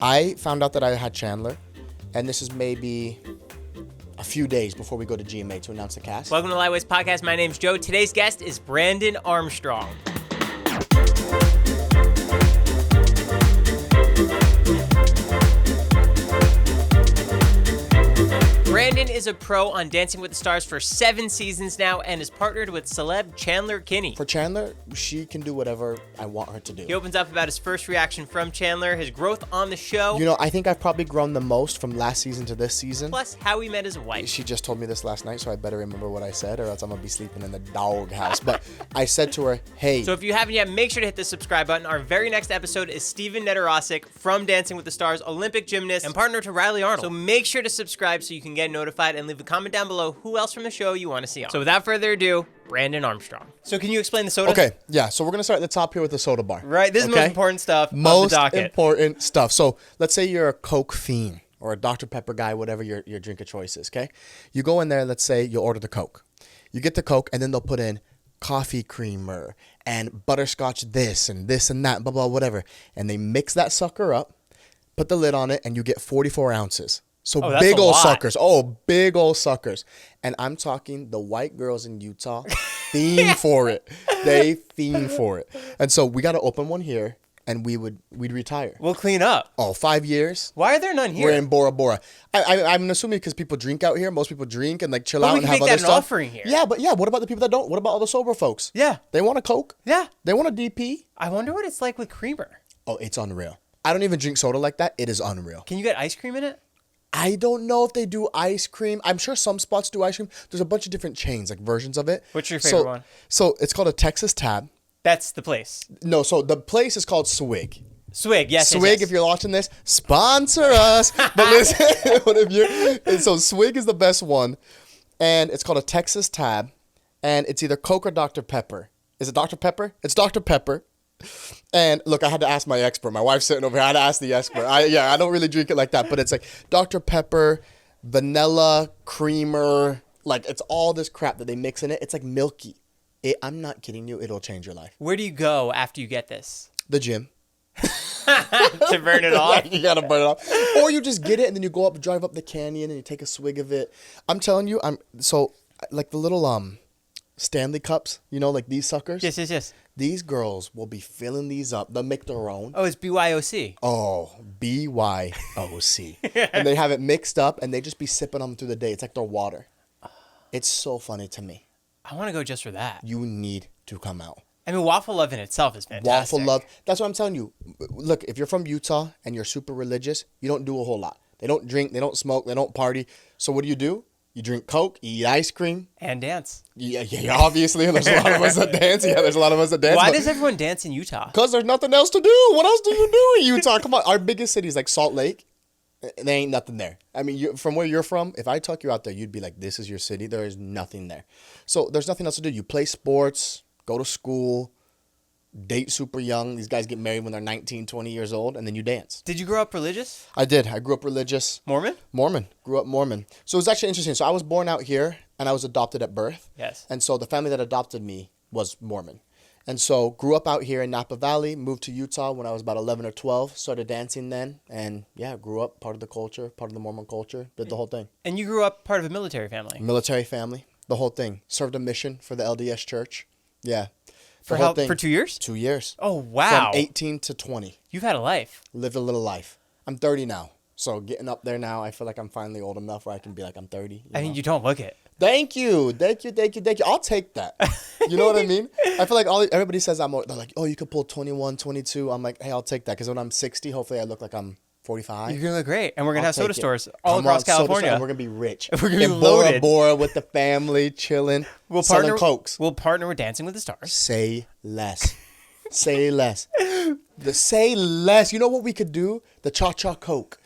I found out that I had Chandler, and this is maybe a few days before we go to GMA to announce the cast. Welcome to Lightweights Podcast. My name's Joe. Today's guest is Brandon Armstrong. Brandon is a pro on Dancing with the Stars for 7 seasons now and is partnered with celeb Chandler Kinney. For Chandler, she can do whatever I want her to do. He opens up about his first reaction from Chandler, his growth on the show. You know, I think I've probably grown the most from last season to this season. Plus, how he met his wife. She just told me this last night, so I better remember what I said, or else I'm going to be sleeping in the doghouse. But I said to her, hey. So if you haven't yet, make sure to hit the subscribe button. Our very next episode is Steven Nedorosik from Dancing with the Stars, Olympic gymnast and partner to Brylee Arnold. So make sure to subscribe so you can get notified and leave a comment down below who else from the show you want to see on. So without further ado, Brandon Armstrong. So can you explain the soda? Okay, yeah, so we're going to start at the top here with the soda bar. Right, this is the most important stuff on the Most docket. important stuff. So let's say you're a Coke fiend or a Dr. Pepper guy, whatever your drink of choice is, okay? You go in there, let's say you order the Coke. You get the Coke, and then they'll put in coffee creamer and butterscotch this and that, blah, blah, whatever. And they mix that sucker up, put the lid on it, and you get 44 ounces. So big old suckers. Oh, big old suckers. And I'm talking the white girls in Utah fiend for it. They fiend for it. And so we got to open one here, and we'd retire. We'll clean up. Oh, 5 years. Why are there none here? We're in Bora Bora. I'm assuming because people drink out here. Most people drink and like chill out we and can have make other that an stuff. offering here. Yeah, but what about the people that don't? What about all the sober folks? Yeah. They want a Coke. Yeah. They want a DP. I wonder what it's like with creamer. Oh, it's unreal. I don't even drink soda like that. It is unreal. Can you get ice cream in it? I don't know if they do ice cream. I'm sure some spots do ice cream. There's a bunch of different chains, like versions of it. What's your favorite one? So it's called a Texas Tab. That's the place. No, so the place is called Swig. Swig, yes. Swig, yes. if you're watching this, sponsor us. But listen, so Swig is the best one, and it's called a Texas Tab, and it's either Coke or Dr. Pepper. Is it Dr. Pepper? It's Dr. Pepper. And look, I had to ask my expert. My wife's sitting over here. I had to ask the expert. I don't really drink it like that, but it's like Dr. Pepper, vanilla, creamer, like it's all this crap that they mix in it. It's like milky. I'm not kidding you. It'll change your life. Where do you go after you get this? The gym. To burn it off? You gotta burn it off. Or you just get it and then you go up, drive up the canyon and you take a swig of it. I'm telling you, so like the little Stanley cups, you know, like these suckers. Yes. These girls will be filling these up. They'll make their own. Oh, it's BYOC. Oh, BYOC. And they have it mixed up and they just be sipping them through the day. It's like their water. It's so funny to me. I want to go just for that. You need to come out. I mean, Waffle Love in itself is fantastic. Waffle Love. That's what I'm telling you. Look, if you're from Utah and you're super religious, you don't do a whole lot. They don't drink, they don't smoke, they don't party. So what do? You drink Coke, you eat ice cream. And dance. Yeah, obviously. There's a lot of us that dance. Yeah, there's a lot of us that dance. Why does everyone dance in Utah? Because there's nothing else to do. What else do you do in Utah? Come on. Our biggest city is like Salt Lake. There ain't nothing there. I mean, from where you're from, if I took you out there, you'd be like, this is your city. There is nothing there. So there's nothing else to do. You play sports, go to school, date super young. These guys get married when they're 19, 20 years old, and then you dance. Did you grow up religious? I did. I grew up religious. Mormon? Grew up Mormon. So it was actually interesting. So I was born out here, and I was adopted at birth. Yes. And so the family that adopted me was Mormon. And so grew up out here in Napa Valley, moved to Utah when I was about 11 or 12, started dancing then, and yeah, grew up part of the culture, part of the Mormon culture, did the whole thing. And you grew up part of a military family? Military family, the whole thing. Served a mission for the LDS Church. Yeah. For 2 years? 2 years. Oh, wow. From 18 to 20. You've had a life. Lived a little life. I'm 30 now. So getting up there now, I feel like I'm finally old enough where I can be like, I'm 30. I mean, you don't look it. Thank you. I'll take that. You know what I mean? I feel like everybody says they're like, oh, you could pull 21, 22. I'm like, hey, I'll take that. Because when I'm 60, hopefully I look like I'm 45. You're going to look great. And we're going to have soda stores all across California. We're going to be rich. We're going to be Bora loaded. Bora with the family, chilling, selling Cokes. We'll partner with Dancing with the Stars. Say less. Say less. Say less. You know what we could do? The Cha-Cha Coke.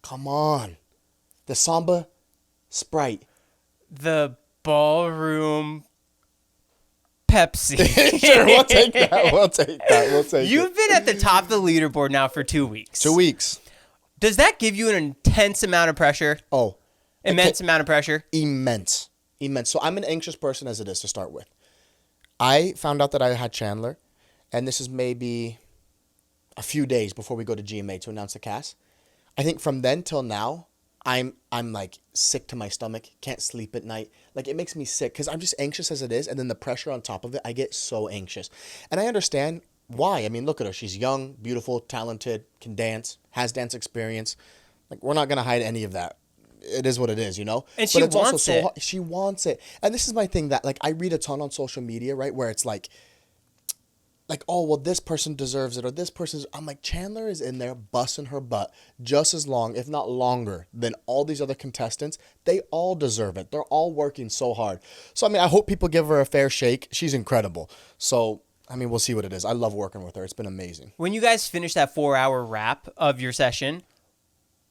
Come on. The Samba Sprite. The Ballroom Pepsi. Sure, we'll take that. You've been at the top of the leaderboard now for 2 weeks. 2 weeks. Does that give you an intense amount of pressure? Oh. Immense amount of pressure? Immense. So I'm an anxious person as it is to start with. I found out that I had Chandler, and this is maybe a few days before we go to GMA to announce the cast. I think from then till now, I'm like sick to my stomach, can't sleep at night. Like it makes me sick because I'm just anxious as it is. And then the pressure on top of it, I get so anxious. And I understand why. I mean, look at her. She's young, beautiful, talented, can dance, has dance experience. Like we're not going to hide any of that. It is what it is, you know? And she wants it. She wants it. And this is my thing that like I read a ton on social media, right? Where it's like, oh, well, this person deserves it or this person's. I'm like, Chandler is in there busting her butt just as long, if not longer, than all these other contestants. They all deserve it. They're all working so hard. So, I mean, I hope people give her a fair shake. She's incredible. So, I mean, we'll see what it is. I love working with her. It's been amazing. When you guys finish that 4-hour wrap of your session,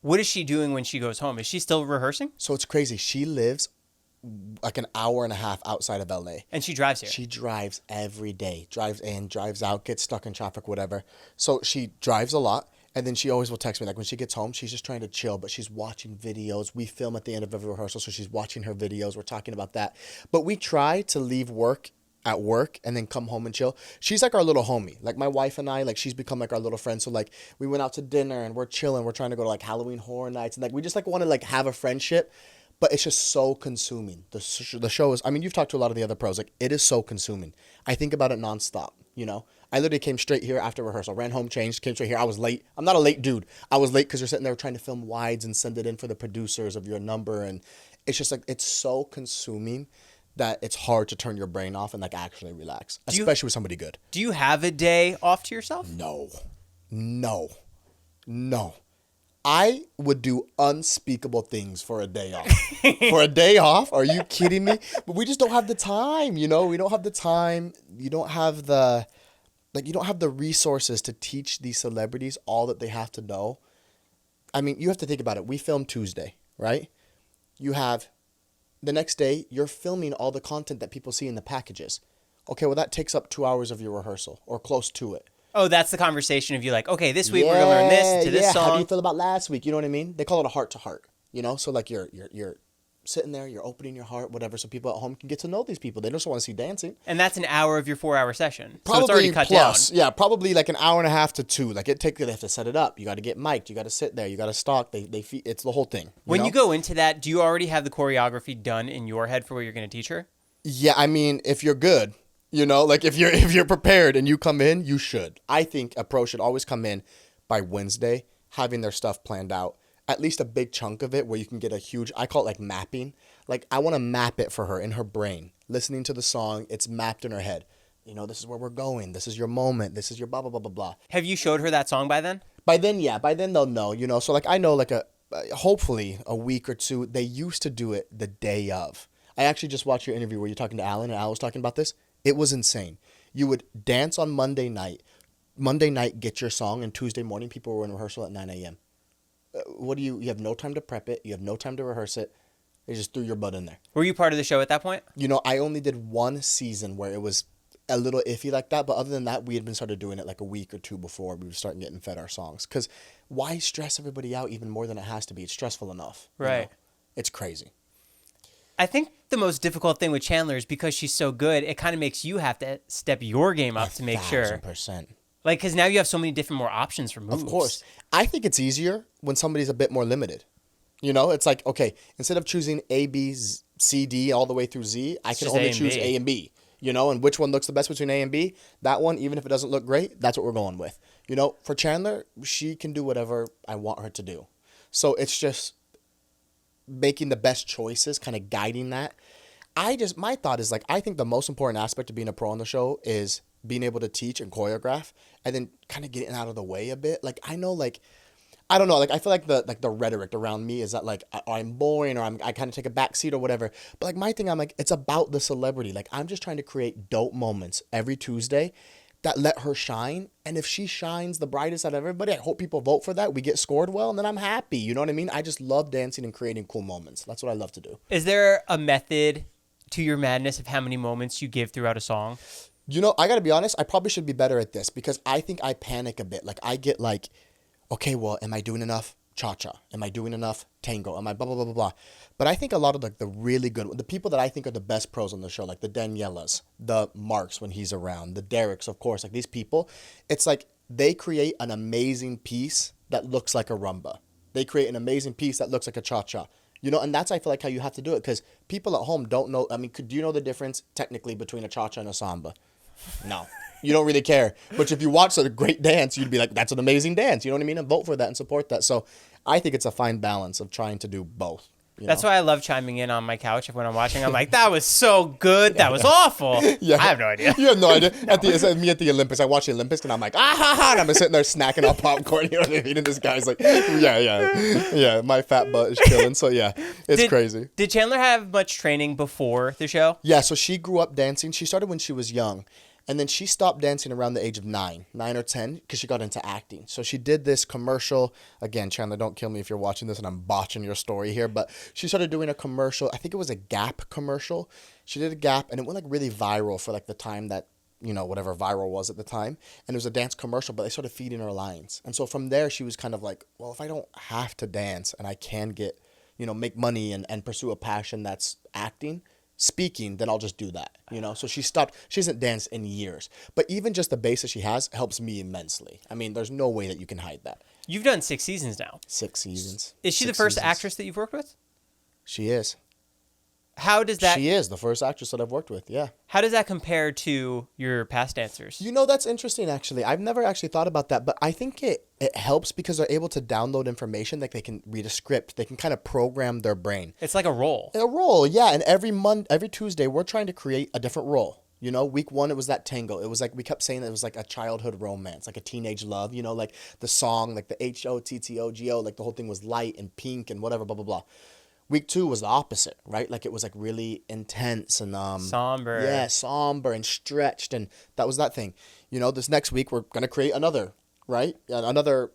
what is she doing when she goes home? Is she still rehearsing? So, it's crazy. She lives like an hour and a half outside of LA. And she drives here. She drives every day. Drives in, drives out, gets stuck in traffic, whatever. So she drives a lot. And then she always will text me. Like when she gets home, she's just trying to chill, but she's watching videos. We film at the end of every rehearsal, so she's watching her videos. We're talking about that. But we try to leave work at work and then come home and chill. She's like our little homie. Like my wife and I, like she's become like our little friend. So like we went out to dinner and we're chilling. We're trying to go to like Halloween Horror Nights. And like we just like want to like have a friendship. But it's just so consuming. The show is, I mean, you've talked to a lot of the other pros. Like, it is so consuming. I think about it nonstop, you know? I literally came straight here after rehearsal. Ran home, changed, came straight here. I was late. I'm not a late dude. I was late because you're sitting there trying to film wides and send it in for the producers of your number. And it's just like, it's so consuming that it's hard to turn your brain off and like actually relax, especially with somebody good. Do you have a day off to yourself? No. I would do unspeakable things for a day off. For a day off? Are you kidding me? But we just don't have the time, you know? We don't have the time. You don't have the resources to teach these celebrities all that they have to know. I mean, you have to think about it. We film Tuesday, right? You have the next day, you're filming all the content that people see in the packages. Okay, well, that takes up 2 hours of your rehearsal or close to it. Oh, that's the conversation of you like, okay, this week we're going to learn this to this song. How do you feel about last week? You know what I mean? They call it a heart-to-heart, you know? So, like, you're sitting there, you're opening your heart, whatever, so people at home can get to know these people. They just want to see dancing. And that's an hour of your 4-hour session. Probably so it's already cut plus, down. Yeah, probably like an hour and a half to 2. Like, they have to set it up. You got to get mic'd. You got to sit there. You got to stalk. It's the whole thing. When you go into that, do you already have the choreography done in your head for what you're going to teach her? Yeah, I mean, if you're good. You know, like if you're prepared and you come in, you should. I think a pro should always come in by Wednesday, having their stuff planned out. At least a big chunk of it where you can get a huge, I call it like mapping. Like I want to map it for her in her brain. Listening to the song, it's mapped in her head. You know, this is where we're going. This is your moment. This is your blah, blah, blah, blah, blah. Have you showed her that song by then? By then, yeah. By then they'll know, you know. So like I know like hopefully a week or two, they used to do it the day of. I actually just watched your interview where you're talking to Alan and Al was talking about this. It was insane. You would dance on Monday night, get your song, and Tuesday morning people were in rehearsal at 9 a.m. You have no time to prep it. You have no time to rehearse it. They just threw your butt in there. Were you part of the show at that point? You know, I only did one season where it was a little iffy like that. But other than that, we had been started doing it like a week or two before we were starting getting fed our songs. Because why stress everybody out even more than it has to be? It's stressful enough. Right. You know? It's crazy. I think the most difficult thing with Chandler is because she's so good, it kind of makes you have to step your game up to make sure. 1,000%. Like, because now you have so many different more options for moves. Of course. I think it's easier when somebody's a bit more limited. You know, it's like, okay, instead of choosing A, B, C, D all the way through Z, I can only choose A and B. You know, and which one looks the best between A and B? That one, even if it doesn't look great, that's what we're going with. You know, for Chandler, she can do whatever I want her to do. So it's just making the best choices, kind of guiding that. My thought is like, I think the most important aspect of being a pro on the show is being able to teach and choreograph and then kind of getting out of the way a bit. Like, I know, like, I don't know, like, I feel like the rhetoric around me is that, like, I'm boring or I kind of take a back seat or whatever. But, like, my thing, I'm like, it's about the celebrity. Like, I'm just trying to create dope moments every Tuesday that let her shine. And if she shines the brightest out of everybody, I hope people vote for that. We get scored well, and then I'm happy. You know what I mean? I just love dancing and creating cool moments. That's what I love to do. Is there a method to your madness of how many moments you give throughout a song? You know, I got to be honest, I probably should be better at this because I think I panic a bit. Like, I get like, okay, well, am I doing enough cha-cha? Am I doing enough tango? Am I blah, blah, blah, blah, blah? But I think a lot of like the really good, the people that I think are the best pros on the show, like the Danielas, the Marks when he's around, the Derricks, of course, like these people, it's like they create an amazing piece that looks like a rumba. They create an amazing piece that looks like a cha-cha. You know, and that's, I feel like, how you have to do it, because people at home don't know. I mean, do you know the difference technically between a cha-cha and a samba? No. You don't really care. But if you watch a great dance, you'd be like, that's an amazing dance. You know what I mean? And vote for that and support that. So I think it's a fine balance of trying to do both. That's why I love chiming in on my couch when I'm watching. I'm like, that was so good. That was awful. Yeah. I have no idea. You have no idea. It's me at the Olympics. I watch the Olympics and I'm like, ah ha ha. And I'm sitting there snacking on popcorn. You know what I mean? And this guy's like, yeah. My fat butt is chilling. So yeah, it's crazy. Did Chandler have much training before the show? Yeah. So she grew up dancing. She started when she was young. And then she stopped dancing around the age of 9 or 10, because she got into acting. So she did this commercial. Again, Chandler, don't kill me if you're watching this and I'm botching your story here. But she started doing a commercial. I think it was a Gap commercial. She did a Gap, and it went like really viral for like the time that, you know, whatever viral was at the time. And it was a dance commercial, but they started feeding her lines. And so from there, she was kind of like, well, if I don't have to dance and I can get, you know, make money and pursue a passion that's acting, speaking, then I'll just do that, you know? So she stopped. She hasn't danced in years. But even just the base that she has helps me immensely. I mean, there's no way that you can hide that. You've done 6 seasons now. 6 seasons. Is she the first actress that you've worked with? She is. How does that... She is the first actress that I've worked with, yeah. How does that compare to your past dancers? You know, that's interesting, actually. I've never actually thought about that, but I think it helps because they're able to download information. Like, they can read a script. They can kind of program their brain. It's like a role. A role, yeah. And every Tuesday, we're trying to create a different role. You know, week 1, it was that tango. It was like, we kept saying that it was like a childhood romance, like a teenage love, you know, like the song, like the HOTTOGO, like the whole thing was light and pink and whatever, blah, blah, blah. Week 2 was the opposite, right? Like, it was like really intense and somber. Yeah, somber and stretched, and that was that thing. You know, this next week we're gonna create another, right? Another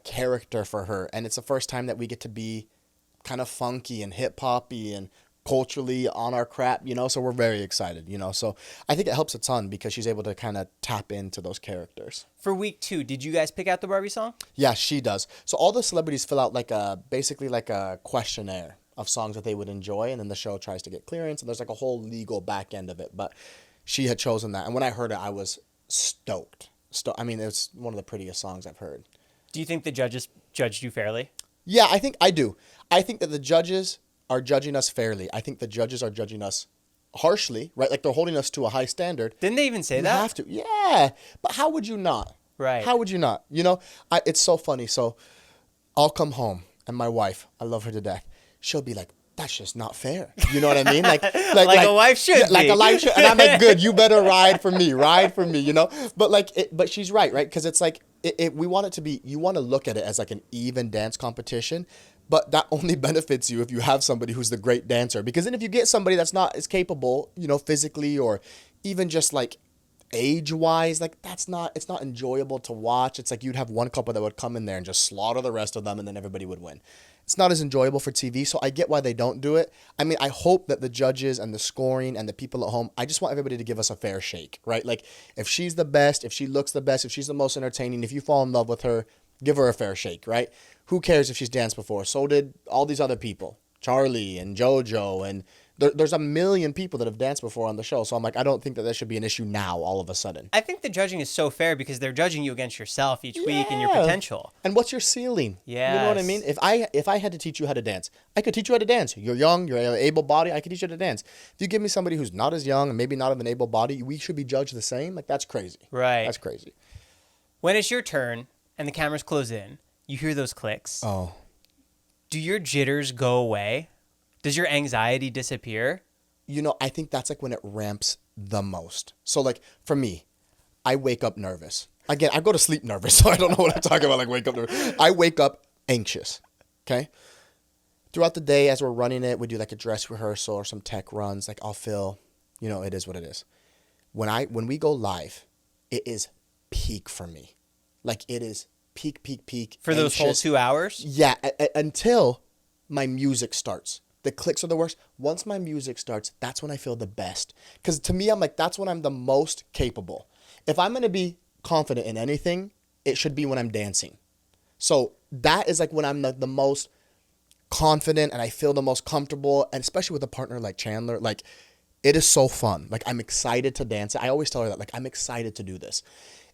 character for her, and it's the first time that we get to be kind of funky and hip hoppy and culturally on our crap, you know. So we're very excited, you know. So I think it helps a ton because she's able to kind of tap into those characters. For week 2, did you guys pick out the Barbie song? Yeah, she does. So all the celebrities fill out basically like a questionnaire of songs that they would enjoy, and then the show tries to get clearance, and there's like a whole legal back end of it. But she had chosen that, and when I heard it, I was stoked. I mean, it's one of the prettiest songs I've heard. Do you think the judges judged you fairly? Yeah, I think I do. I think that the judges are judging us fairly. I think the judges are judging us harshly, right? Like, they're holding us to a high standard. Didn't they even say that? You have to. Yeah. But how would you not? Right. How would you not? You know, it's so funny. So I'll come home, and my wife, I love her to death, she'll be like, that's just not fair. You know what I mean? Like a wife should be. Like a wife should. And I'm like, good, you better ride for me, you know? But she's right? Because it's like, we want it to be, you want to look at it as like an even dance competition, but that only benefits you if you have somebody who's the great dancer. Because then if you get somebody that's not as capable, you know, physically or even just like age-wise, like it's not enjoyable to watch. It's like you'd have one couple that would come in there and just slaughter the rest of them, and then everybody would win. It's not as enjoyable for TV, so I get why they don't do it. I mean, I hope that the judges and the scoring and the people at home, I just want everybody to give us a fair shake, right? Like, if she's the best, if she looks the best, if she's the most entertaining, if you fall in love with her, give her a fair shake, right? Who cares if she's danced before? So did all these other people, Charlie and JoJo, and there's a million people that have danced before on the show. So I'm like, I don't think that should be an issue now all of a sudden. I think the judging is so fair because they're judging you against yourself each week and your potential. And what's your ceiling? Yeah. You know what I mean? If I had to teach you how to dance, I could teach you how to dance. You're young, you're able body, I could teach you how to dance. If you give me somebody who's not as young and maybe not of an able body, we should be judged the same. Like, that's crazy. Right. That's crazy. When it's your turn and the cameras close in, you hear those clicks. Oh. Do your jitters go away? Does your anxiety disappear? You know, I think that's like when it ramps the most. So like for me, I wake up nervous. Again, I go to sleep nervous, so I don't know what I'm talking about, like wake up nervous. I wake up anxious, okay? Throughout the day, as we're running it, we do like a dress rehearsal or some tech runs. Like, I'll feel, you know, it is what it is. When we go live, it is peak for me. Like, it is peak. For those whole 2 hours? Yeah, until my music starts. The clicks are the worst. Once my music starts, that's when I feel the best. Because to me, I'm like, that's when I'm the most capable. If I'm going to be confident in anything, it should be when I'm dancing. So that is like when I'm the most confident and I feel the most comfortable. And especially with a partner like Chandler, like, it is so fun. Like, I'm excited to dance. I always tell her that, like, I'm excited to do this.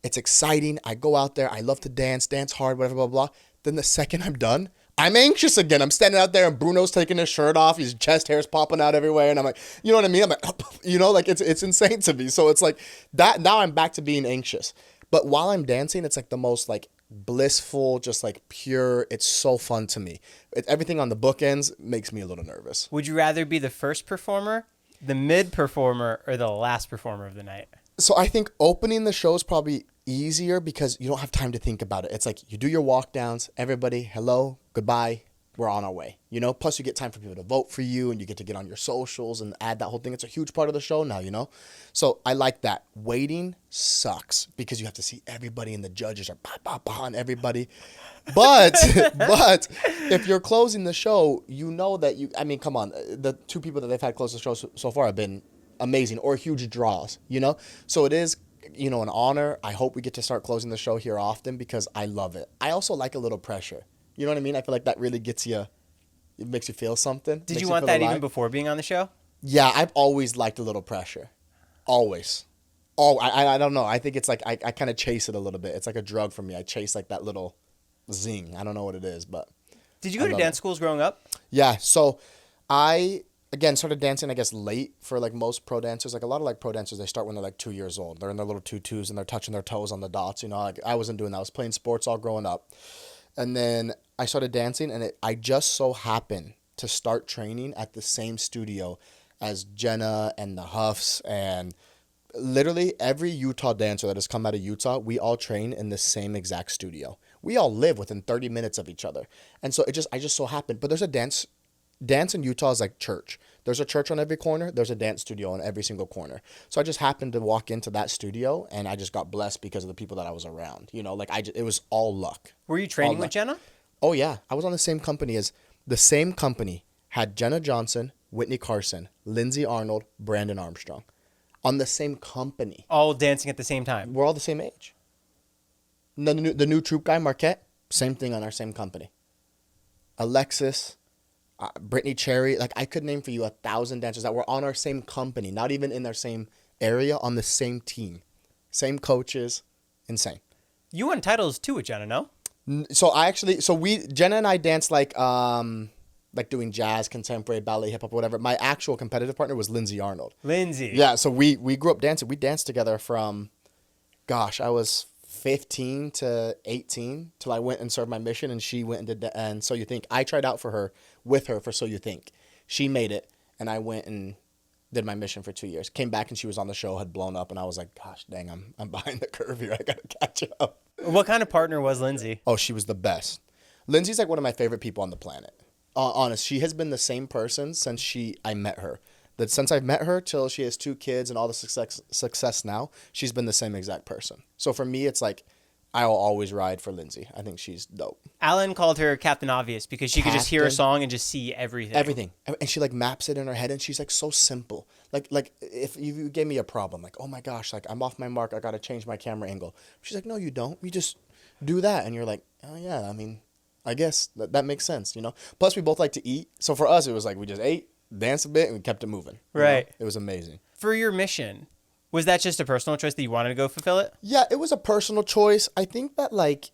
It's exciting. I go out there. I love to dance hard, whatever, blah, blah. Then the second I'm done, I'm anxious again. I'm standing out there and Bruno's taking his shirt off. His chest hair's popping out everywhere. And I'm like, you know what I mean? I'm like, like it's insane to me. So it's like that. Now I'm back to being anxious. But while I'm dancing, it's like the most like blissful, just like pure. It's so fun to me. Everything on the bookends makes me a little nervous. Would you rather be the first performer, the mid performer, or the last performer of the night? So I think opening the show is probably easier because you don't have time to think about it. It's like you do your walk downs, everybody, hello, goodbye, we're on our way. Plus you get time for people to vote for you and you get to get on your socials and add that whole thing. It's a huge part of the show now. So I like that. Waiting sucks because you have to see everybody and the judges are on everybody. But if you're closing the show, that come on, the two people that they've had close the show so far have been amazing or huge draws, So it is, an honor. I hope we get to start closing the show here often because I love it. I also like a little pressure. You know what I mean? I feel like that really gets you, it makes you feel something. Did you want that even before being on the show? Yeah, I've always liked a little pressure. Always. I don't know. I think it's like, I kind of chase it a little bit. It's like a drug for me. I chase like that little zing. I don't know what it is, but. Did you go to dance schools growing up? Yeah. So I, again, started dancing, I guess, late for like most pro dancers. Like a lot of like pro dancers, they start when they're like 2 years old. They're in their little tutus and they're touching their toes on the dots. Like I wasn't doing that. I was playing sports all growing up. And then I started dancing and I just so happened to start training at the same studio as Jenna and the Huffs and literally every Utah dancer that has come out of Utah, we all train in the same exact studio. We all live within 30 minutes of each other. And so I just so happened, but there's a dance in Utah is like church. There's a church on every corner. There's a dance studio on every single corner. So I just happened to walk into that studio and I just got blessed because of the people that I was around. It was all luck. Were you training with Jenna? Oh yeah. I was on the same company had Jenna Johnson, Whitney Carson, Lindsay Arnold, Brandon Armstrong on the same company. All dancing at the same time. We're all the same age. The new troop guy, Marquette, same thing on our same company. Alexis, Brittany Cherry, like I could name for you 1,000 dancers that were on our same company, not even in their same area, on the same team, same coaches, insane. You won titles too with Jenna, no? Jenna and I danced like doing jazz, contemporary, ballet, hip hop, whatever. My actual competitive partner was Lindsay Arnold. Lindsay. Yeah, so we grew up dancing. We danced together from, I was 15 to 18 till I went and served my mission and she went and did and So You Think. I tried out with her for So You Think. She made it and I went and did my mission for 2 years. Came back and she was on the show, had blown up and I was like, gosh dang, I'm behind the curve here. I got to catch up. What kind of partner was Lindsay? Oh, she was the best. Lindsay's like one of my favorite people on the planet. Honest, she has been the same person since I met her. That since I've met her till she has 2 kids and all the success now, she's been the same exact person. So for me, it's like I'll always ride for Lindsay. I think she's dope. Alan called her Captain Obvious because she could just hear a song and just see everything. Everything. And she like maps it in her head and she's like so simple. Like if you gave me a problem, like, oh my gosh, like I'm off my mark. I got to change my camera angle. She's like, no, you don't. You just do that. And you're like, oh yeah, I mean, I guess that makes sense, Plus we both like to eat. So for us, it was like we just ate, danced a bit and we kept it moving. Right. It was amazing. For your mission, was that just a personal choice that you wanted to go fulfill it? Yeah, it was a personal choice. I think that like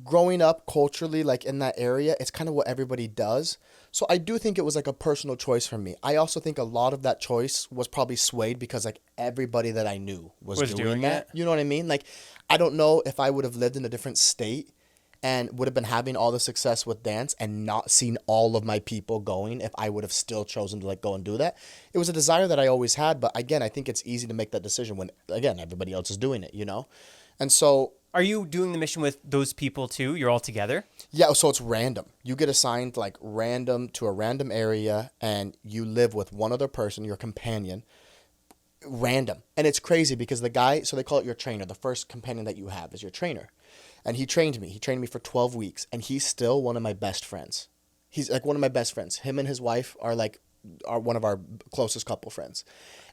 growing up culturally, like in that area, it's kind of what everybody does. So I do think it was like a personal choice for me. I also think a lot of that choice was probably swayed because like everybody that I knew was doing that. You know what I mean? Like, I don't know if I would have lived in a different state and would have been having all the success with dance and not seen all of my people going if I would have still chosen to like go and do that. It was a desire that I always had, but again, I think it's easy to make that decision when, again, everybody else is doing it, And so... Are you doing the mission with those people too? You're all together? Yeah, so it's random. You get assigned like random to a random area and you live with one other person, your companion, random. And it's crazy because the guy, so they call it your trainer, the first companion that you have is your trainer. And he trained me. He trained me for 12 weeks. And he's still one of my best friends. He's like one of my best friends. Him and his wife are one of our closest couple friends.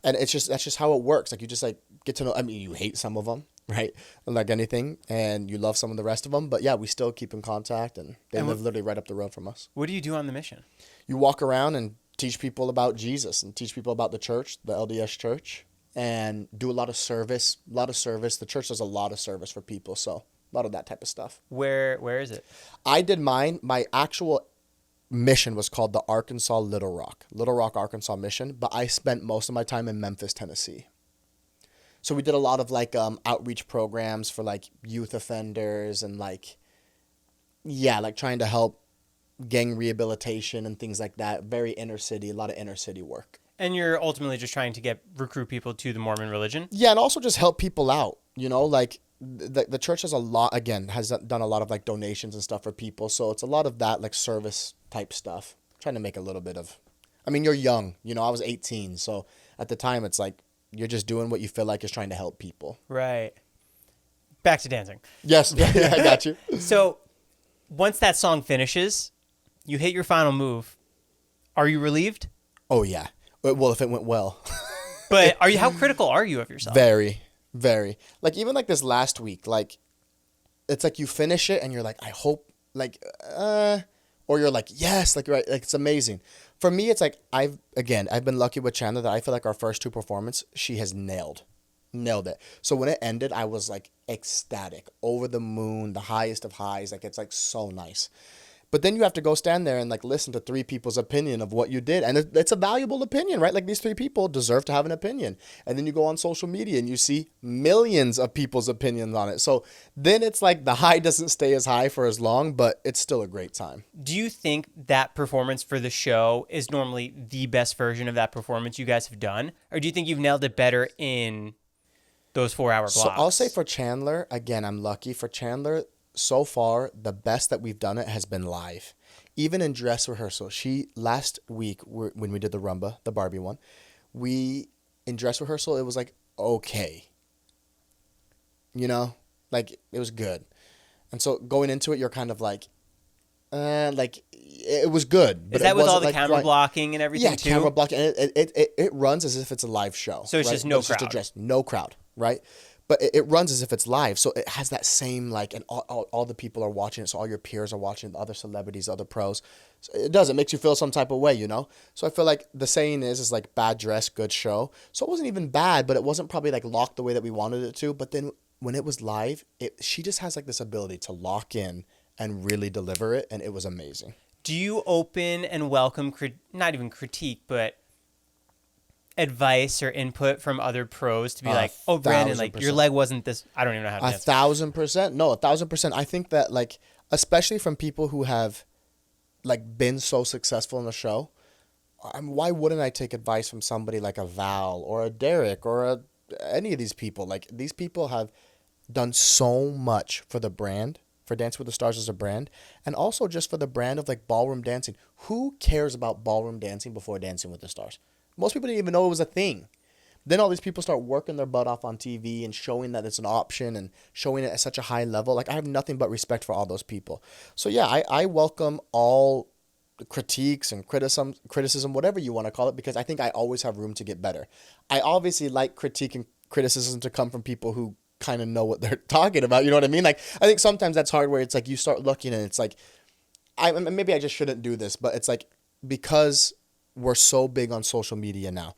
And that's just how it works. Like you just like get to know, I mean, you hate some of them, right? Like anything. And you love some of the rest of them. But yeah, we still keep in contact and they live literally right up the road from us. What do you do on the mission? You walk around and teach people about Jesus and teach people about the church, the LDS church. and do a lot of service. The church does a lot of service for people, so a lot of that type of stuff. Where is it? I did mine. My actual mission was called the Little Rock, Arkansas mission, but I spent most of my time in Memphis, Tennessee. So we did a lot of like outreach programs for like youth offenders and like trying to help gang rehabilitation and things like that. Very inner city, a lot of inner city work. And you're ultimately just trying to recruit people to the Mormon religion? Yeah, and also just help people out, like the church has done a lot of like donations and stuff for people. So it's a lot of that like service type stuff. Trying to make a little bit of, you're young, I was 18. So at the time it's like, you're just doing what you feel like is trying to help people. Right. Back to dancing. Yes. Yeah, I got you. So once that song finishes, you hit your final move. Are you relieved? Oh yeah. Well, if it went well. But how critical are you of yourself? Very, very. Like even like this last week, like it's like you finish it and you're like, I hope like, or you're like, yes, like right, like it's amazing. For me, it's like I've been lucky with Chandler that I feel like our first two performances, she has nailed it. So when it ended, I was like ecstatic, over the moon, the highest of highs. Like it's like so nice. But then you have to go stand there and like listen to three people's opinion of what you did. And it's a valuable opinion, right? Like these three people deserve to have an opinion. And then you go on social media and you see millions of people's opinions on it. So then it's like the high doesn't stay as high for as long, but it's still a great time. Do you think that performance for the show is normally the best version of that performance you guys have done? Or do you think you've nailed it better in those 4-hour blocks? So I'll say for Chandler, again, I'm lucky. For Chandler, so far, the best that we've done it has been live. Even in dress rehearsal. Last week, when we did the Rumba, the Barbie one, in dress rehearsal, it was like, okay. Like, it was good. And so going into it, you're kind of like, it was good. But is that with all the like, camera blocking and everything too? Yeah, camera blocking. And it runs as if it's a live show. So it's right? just no it's crowd. Just a dress, no crowd, right? But it runs as if it's live. So it has that same, like, and all the people are watching it. So all your peers are watching, the other celebrities, other pros. So it makes you feel some type of way, So I feel like the saying is like bad dress, good show. So it wasn't even bad, but it wasn't probably like locked the way that we wanted it to. But then when it was live, she just has like this ability to lock in and really deliver it. And it was amazing. Do you open and welcome, not even critique, but advice or input from other pros to be like, oh, Brandon, like your leg wasn't this, I don't even know how to dance. 1,000%. No, 1,000%. I think that like, especially from people who have like been so successful in the show, why wouldn't I take advice from somebody like a Val or a Derek or any of these people? Like these people have done so much for the brand, for Dancing with the Stars as a brand, and also just for the brand of like ballroom dancing. Who cares about ballroom dancing before Dancing with the Stars? Most people didn't even know it was a thing. Then all these people start working their butt off on TV and showing that it's an option and showing it at such a high level. Like I have nothing but respect for all those people. So yeah, I welcome all critiques and criticism, whatever you want to call it, because I think I always have room to get better. I obviously like critique and criticism to come from people who kind of know what they're talking about. You know what I mean? Like I think sometimes that's hard where it's like you start looking and it's like, maybe I just shouldn't do this, but it's like because we're so big on social media now,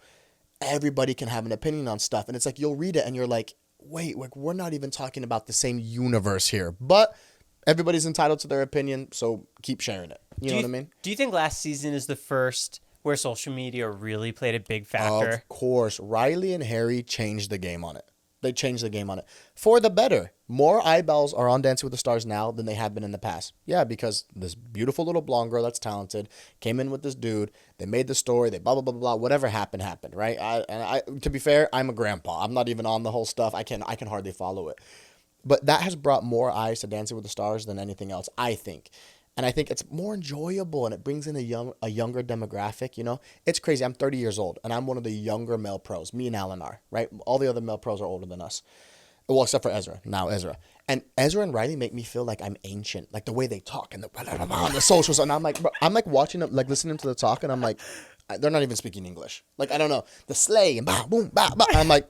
everybody can have an opinion on stuff. And it's like, you'll read it and you're like, wait, like we're not even talking about the same universe here, but everybody's entitled to their opinion. So keep sharing it. You know what I mean? Do you think last season is the first where social media really played a big factor? Of course. Riley and Harry changed the game on it. They changed the game on it for the better. More eyeballs are on Dancing with the Stars now than they have been in the past. Yeah, because this beautiful little blonde girl that's talented came in with this dude. They made the story. They blah, blah, blah, blah. Whatever happened, right? I to be fair, I'm a grandpa. I'm not even on the whole stuff. I can hardly follow it. But that has brought more eyes to Dancing with the Stars than anything else, I think. And I think it's more enjoyable and it brings in a younger demographic, It's crazy. I'm 30 years old and I'm one of the younger male pros. Me and Alan are, right? All the other male pros are older than us. Well, except for Ezra. And Ezra and Riley make me feel like I'm ancient, like the way they talk and the socials. And I'm like watching them, like listening to the talk and I'm like, they're not even speaking English. Like, I don't know, the sleigh and bah, boom, bah, bah. I'm like,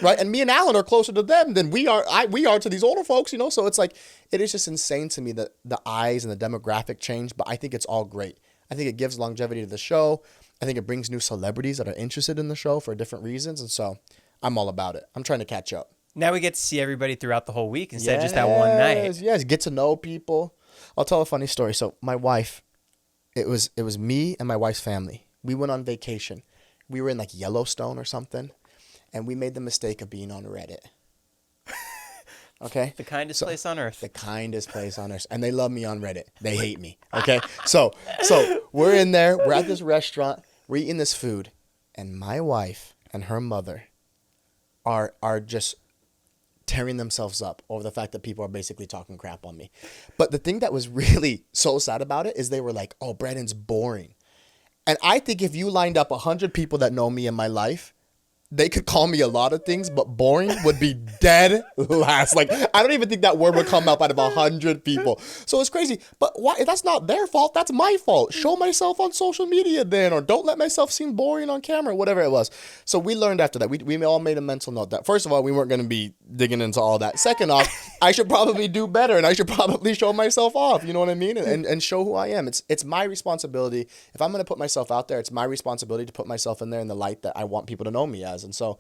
right. And me and Alan are closer to them than we are to these older folks, So it's like, it is just insane to me that the eyes and the demographic change, but I think it's all great. I think it gives longevity to the show. I think it brings new celebrities that are interested in the show for different reasons. And so I'm all about it. I'm trying to catch up. Now we get to see everybody throughout the whole week instead of just that one night. Yes, get to know people. I'll tell a funny story. So my wife, it was me and my wife's family. We went on vacation. We were in like Yellowstone or something, and we made the mistake of being on Reddit. Okay? The kindest place on earth. The kindest place on earth. And they love me on Reddit. They hate me. Okay? So we're in there. We're at this restaurant. We're eating this food. And my wife and her mother are just tearing themselves up over the fact that people are basically talking crap on me. But the thing that was really so sad about it is they were like, oh, Brandon's boring. And I think if you lined up 100 people that know me in my life, they could call me a lot of things, but boring would be dead last. Like, I don't even think that word would come up out of 100 people. So it's crazy. But why? That's not their fault. That's my fault. Show myself on social media then, or don't let myself seem boring on camera, whatever it was. So we learned after that. We all made a mental note that, first of all, we weren't going to be digging into all that. Second off, I should probably do better, and I should probably show myself off. You know what I mean? And show who I am. It's my responsibility. If I'm going to put myself out there, it's my responsibility to put myself in there in the light that I want people to know me as. And so,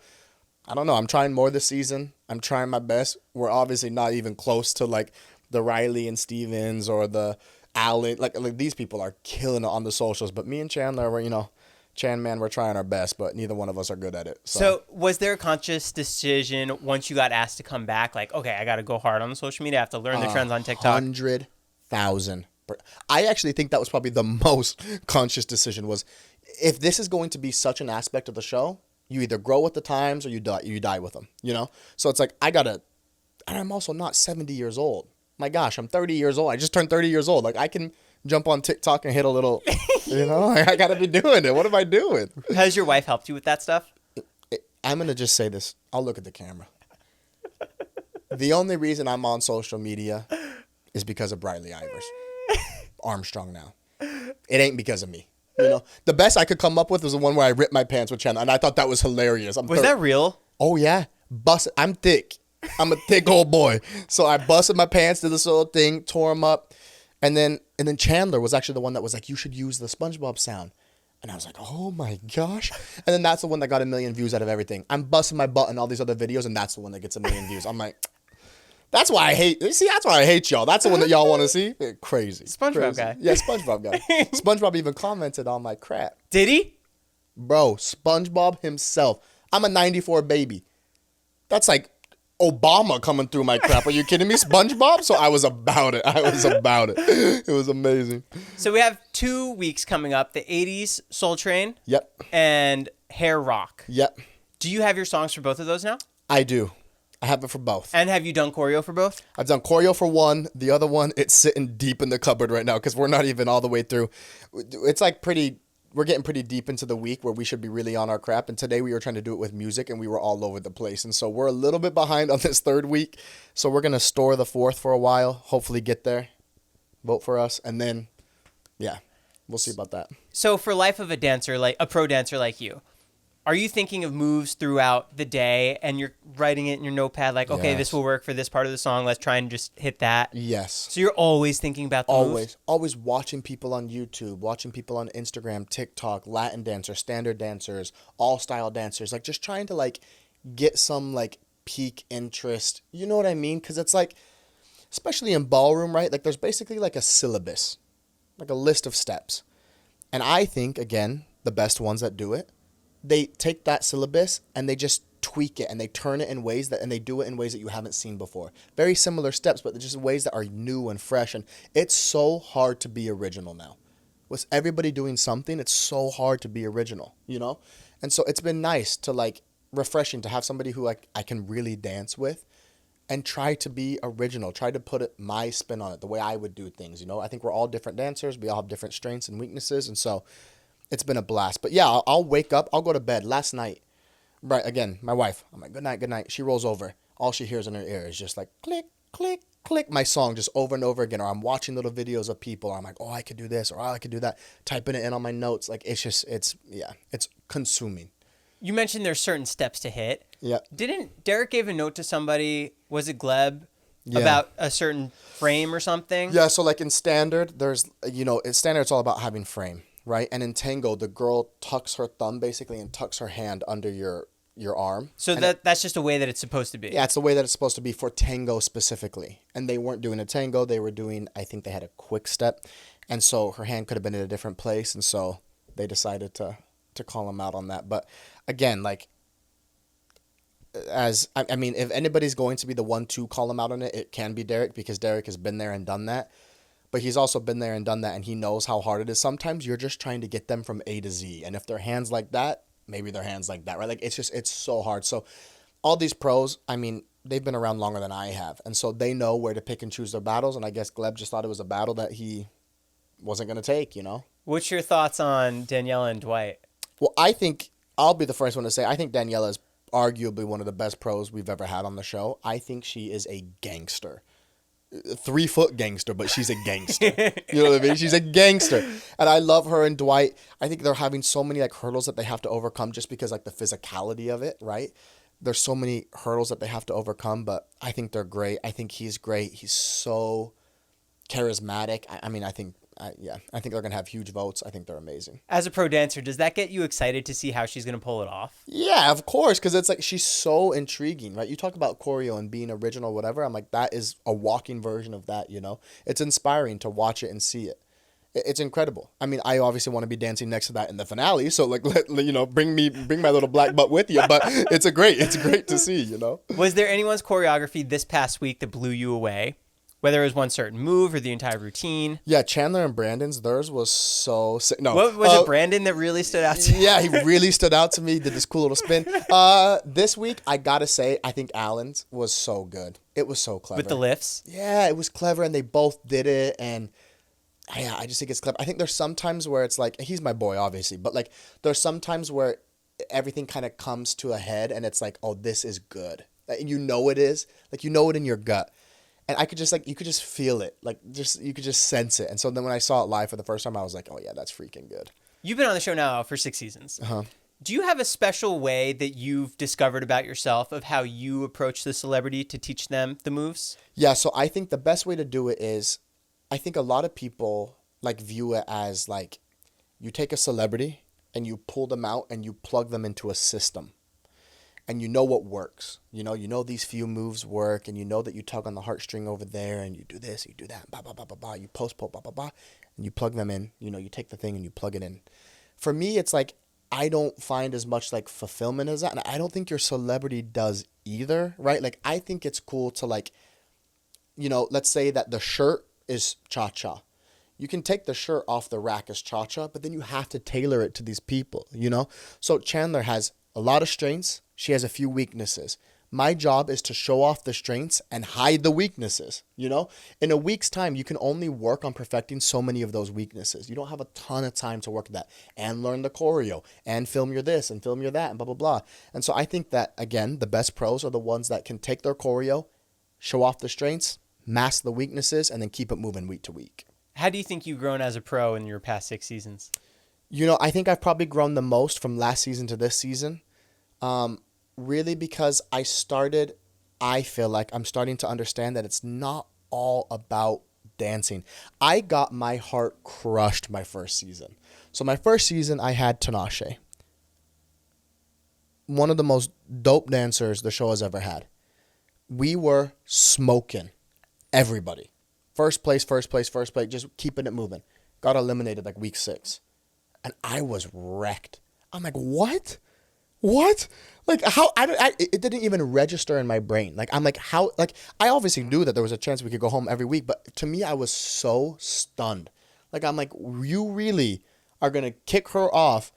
I don't know. I'm trying more this season. I'm trying my best. We're obviously not even close to like the Brylee and Stevens or the Allen. Like these people are killing it on the socials. But me and Chandler, we're trying our best, but neither one of us are good at it. So was there a conscious decision once you got asked to come back? Like, okay, I got to go hard on the social media. I have to learn the trends on TikTok. 100,000. I actually think that was probably the most conscious decision was, if this is going to be such an aspect of the show, you either grow with the times or you die with them, you know? So it's like, and I'm also not 70 years old. My gosh, I'm 30 years old. I just turned 30 years old. Like, I can jump on TikTok and hit a little, I got to be doing it. What am I doing? Has your wife helped you with that stuff? I'm going to just say this. I'll look at the camera. The only reason I'm on social media is because of Brylee Armstrong now. It ain't because of me. You know, the best I could come up with was the one where I ripped my pants with Chandler, and I thought that was hilarious. Was that real? Oh, yeah. I'm thick. I'm a thick old boy. So I busted my pants, did this little thing, tore them up. And then Chandler was actually the one that was like, you should use the SpongeBob sound. And I was like, oh my gosh. And then that's the one that got 1 million views out of everything. I'm busting my butt in all these other videos, and that's the one that gets 1 million views. I'm like, that's why I hate y'all. That's the one that y'all want to see. Crazy. SpongeBob guy. Yeah, SpongeBob guy. SpongeBob even commented on my crap. Did he? Bro, SpongeBob himself. I'm a 94 baby. That's like Obama coming through my crap. Are you kidding me? SpongeBob? So I was about it. It was amazing. So we have 2 weeks coming up, the 80s Soul Train. Yep. And Hair Rock. Yep. Do you have your songs for both of those now? I do. I have it for both. And have you done choreo for both? I've done choreo for one. The other one, it's sitting deep in the cupboard right now because we're not even all the way through. It's like we're getting pretty deep into the week where we should be really on our crap. And today we were trying to do it with music and we were all over the place. And so we're a little bit behind on this third week. So we're going to store the fourth for a while, hopefully get there, vote for us. And then, yeah, we'll see about that. So for life of a dancer, like a pro dancer like you, are you thinking of moves throughout the day and you're writing it in your notepad like, okay, Yes. this will work for this part of the song. Let's try and just hit that. Yes. So you're always thinking about the moves? Always watching people on YouTube, watching people on Instagram, TikTok, Latin dancers, standard dancers, all style dancers, like just trying to like get some like peak interest. You know what I mean? Because it's like, especially in ballroom, right? Like there's basically like a syllabus, like a list of steps. And I think, again, the best ones that do it, they take that syllabus and they just tweak it and they turn it in ways and they do it in ways that you haven't seen before. Very similar steps, but they're just ways that are new and fresh. And it's so hard to be original now. With everybody doing something, it's so hard to be original, you know? And so it's been nice to like refreshing to have somebody who like I can really dance with and try to be original, try to put my spin on it, the way I would do things, you know? I think we're all different dancers. We all have different strengths and weaknesses. And so it's been a blast. But yeah, I'll wake up. I'll go to bed. Last night, right, again, my wife, I'm like, good night, good night. She rolls over. All she hears in her ear is just like, click, click, click. My song just over and over again. Or I'm watching little videos of people. Or I'm like, oh, I could do this. Or oh, I could do that. Typing it in on my notes. Like, it's consuming. You mentioned there's certain steps to hit. Yeah. Didn't Derek gave a note to somebody, was it Gleb? about a certain frame or something. Yeah, so like in standard, there's, in standard, it's all about having frame, right? And in tango, the girl tucks her thumb basically and tucks her hand under your arm. So that's just a way that it's supposed to be. Yeah, it's the way that it's supposed to be for tango specifically. And they weren't doing a tango. They were doing, I think they had a quick step. And so her hand could have been in a different place. And so they decided to call him out on that. But again, like, if anybody's going to be the one to call him out on it, it can be Derek, because Derek has been there and done that. But he's also been there and done that, and he knows how hard it is. Sometimes you're just trying to get them from A to Z. And if their hand's like that, maybe their hand's like that, right? Like, it's so hard. So all these pros, they've been around longer than I have. And so they know where to pick and choose their battles. And I guess Gleb just thought it was a battle that he wasn't going to take, What's your thoughts on Daniela and Dwight? Well, I think I'll be the first one to say I think Daniela is arguably one of the best pros we've ever had on the show. I think she is a gangster. 3-foot gangster, but she's a gangster. You know what I mean? She's a gangster. And I love her and Dwight. I think they're having so many like hurdles that they have to overcome just because like the physicality of it, right? There's so many hurdles that they have to overcome, but I think they're great. I think he's great. He's so charismatic. I think they're going to have huge votes. I think they're amazing. As a pro dancer, does that get you excited to see how she's going to pull it off? Yeah, of course, because it's like she's so intriguing, right? You talk about choreo and being original, whatever. I'm like, that is a walking version of that, It's inspiring to watch it and see it. It's incredible. I obviously want to be dancing next to that in the finale, so like, bring my little black butt with you. But it's great to see, Was there anyone's choreography this past week that blew you away? Whether it was one certain move or the entire routine. Yeah, Chandler and Brandon's, theirs was so sick. No, what was it, Brandon, that really stood out to you? Yeah, he really stood out to me. Did this cool little spin. This week, I gotta say, I think Alan's was so good. It was so clever. With the lifts? Yeah, it was clever, and they both did it, and yeah, I just think it's clever. I think there's some times where it's like, he's my boy, obviously, but like, there's some times where everything kind of comes to a head, and it's like, oh, this is good. And it is. Like, it in your gut. And I could just you could just feel it. You could just sense it. And so then when I saw it live for the first time, I was like, oh yeah, that's freaking good. You've been on the show now for 6 seasons. Uh-huh. Do you have a special way that you've discovered about yourself of how you approach the celebrity to teach them the moves? Yeah, so I think the best way to do it is, I think a lot of people view it as you take a celebrity and you pull them out and you plug them into a system. And you know what works. You know these few moves work, and you know that you tug on the heartstring over there, and you do this, you do that, ba ba ba ba ba. You post, ba ba ba, and you plug them in. You take the thing and you plug it in. For me, it's I don't find as much fulfillment as that, and I don't think your celebrity does either, right? I think it's cool to let's say that the shirt is cha-cha. You can take the shirt off the rack as cha-cha, but then you have to tailor it to these people, So Chandler has a lot of strengths. She has a few weaknesses. My job is to show off the strengths and hide the weaknesses, In a week's time, you can only work on perfecting so many of those weaknesses. You don't have a ton of time to work that and learn the choreo and film your this and film your that and blah, blah, blah. And so I think that, again, the best pros are the ones that can take their choreo, show off the strengths, mask the weaknesses, and then keep it moving week to week. How do you think you've grown as a pro in your past 6 seasons? I think I've probably grown the most from last season to this season. Really because I feel like I'm starting to understand that it's not all about dancing. I got my heart crushed my first season. So my first season, I had Tinashe. One of the most dope dancers the show has ever had. We were smoking everybody. First place, just keeping it moving. Got eliminated week 6. And I was wrecked. I'm like, what? What? How? It didn't even register in my brain. I'm like, how? I obviously knew that there was a chance we could go home every week, but to me, I was so stunned. I'm like, you really are gonna kick her off,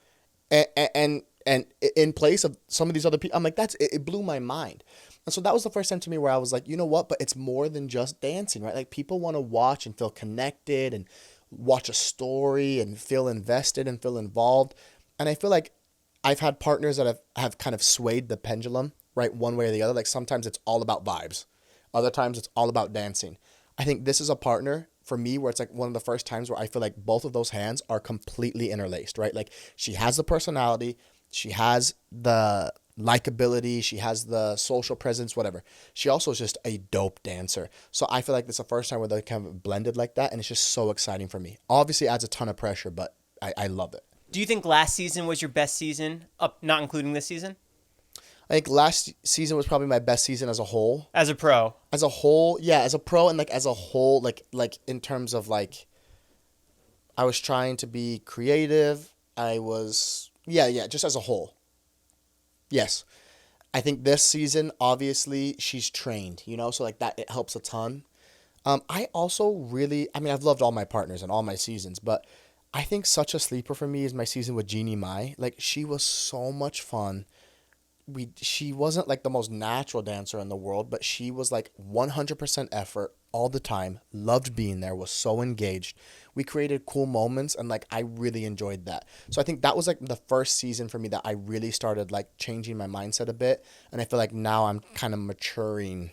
and in place of some of these other people? I'm like, it blew my mind. And so that was the first time to me where I was like, you know what? But it's more than just dancing, right? People want to watch and feel connected and watch a story and feel invested and feel involved. And I feel like I've had partners that have kind of swayed the pendulum, right, one way or the other. Sometimes it's all about vibes. Other times it's all about dancing. I think this is a partner for me where it's one of the first times where I feel like both of those hands are completely interlaced, right? She has the personality, she has the likability. She has the social presence, whatever. She also is just a dope dancer. So I feel like it's the first time where they kind of blended like that, and it's just so exciting for me. Obviously, it adds a ton of pressure, but I love it. Do you think last season was your best season, not including this season? I think last season was probably my best season as a whole. As a pro? As a whole, yeah, as a pro, and like as a whole, like in terms of like, I was trying to be creative. I was, just as a whole. Yes. I think this season, obviously, she's trained, so like that, it helps a ton. I also really, I've loved all my partners and all my seasons, but I think such a sleeper for me is my season with Jeannie Mai. Like, she was so much fun. She wasn't like the most natural dancer in the world, but she was like 100% effort all the time, loved being there, was so engaged. We created cool moments, and like I really enjoyed that. So I think that was like the first season for me that I really started like changing my mindset a bit, and I feel like now I'm kind of maturing.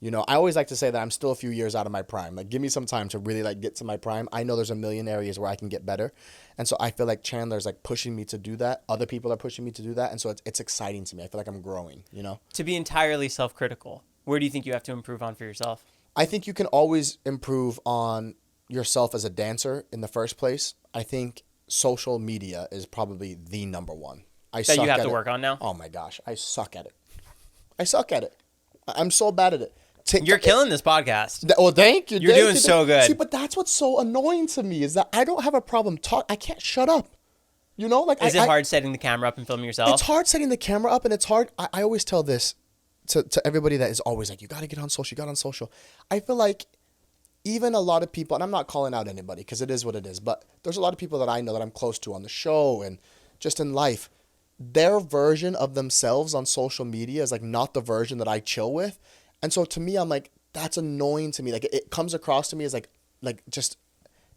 I always like to say that I'm still a few years out of my prime. Like, give me some time to really like get to my prime. I know there's a million areas where I can get better. And so I feel like Chandler's like pushing me to do that. Other people are pushing me to do that. And so it's exciting to me. I feel like I'm growing, To be entirely self-critical, where do you think you have to improve on for yourself? I think you can always improve on yourself as a dancer in the first place. I think social media is probably the number one. That you have to work on now? Oh my gosh. I suck at it. I'm so bad at it. You're killing this podcast. Well, thank you. You're doing so good. See, but that's what's so annoying to me is that I don't have a problem I can't shut up. Like is it hard setting the camera up and filming yourself? It's hard setting the camera up, and it's hard. I always tell this to everybody that is always like, you got to get on social. You got on social. I feel like even a lot of people, and I'm not calling out anybody because it is what it is, but there's a lot of people that I know that I'm close to on the show and just in life. Their version of themselves on social media is like not the version that I chill with. And so to me, I'm like, that's annoying to me. Like, it comes across to me as like just,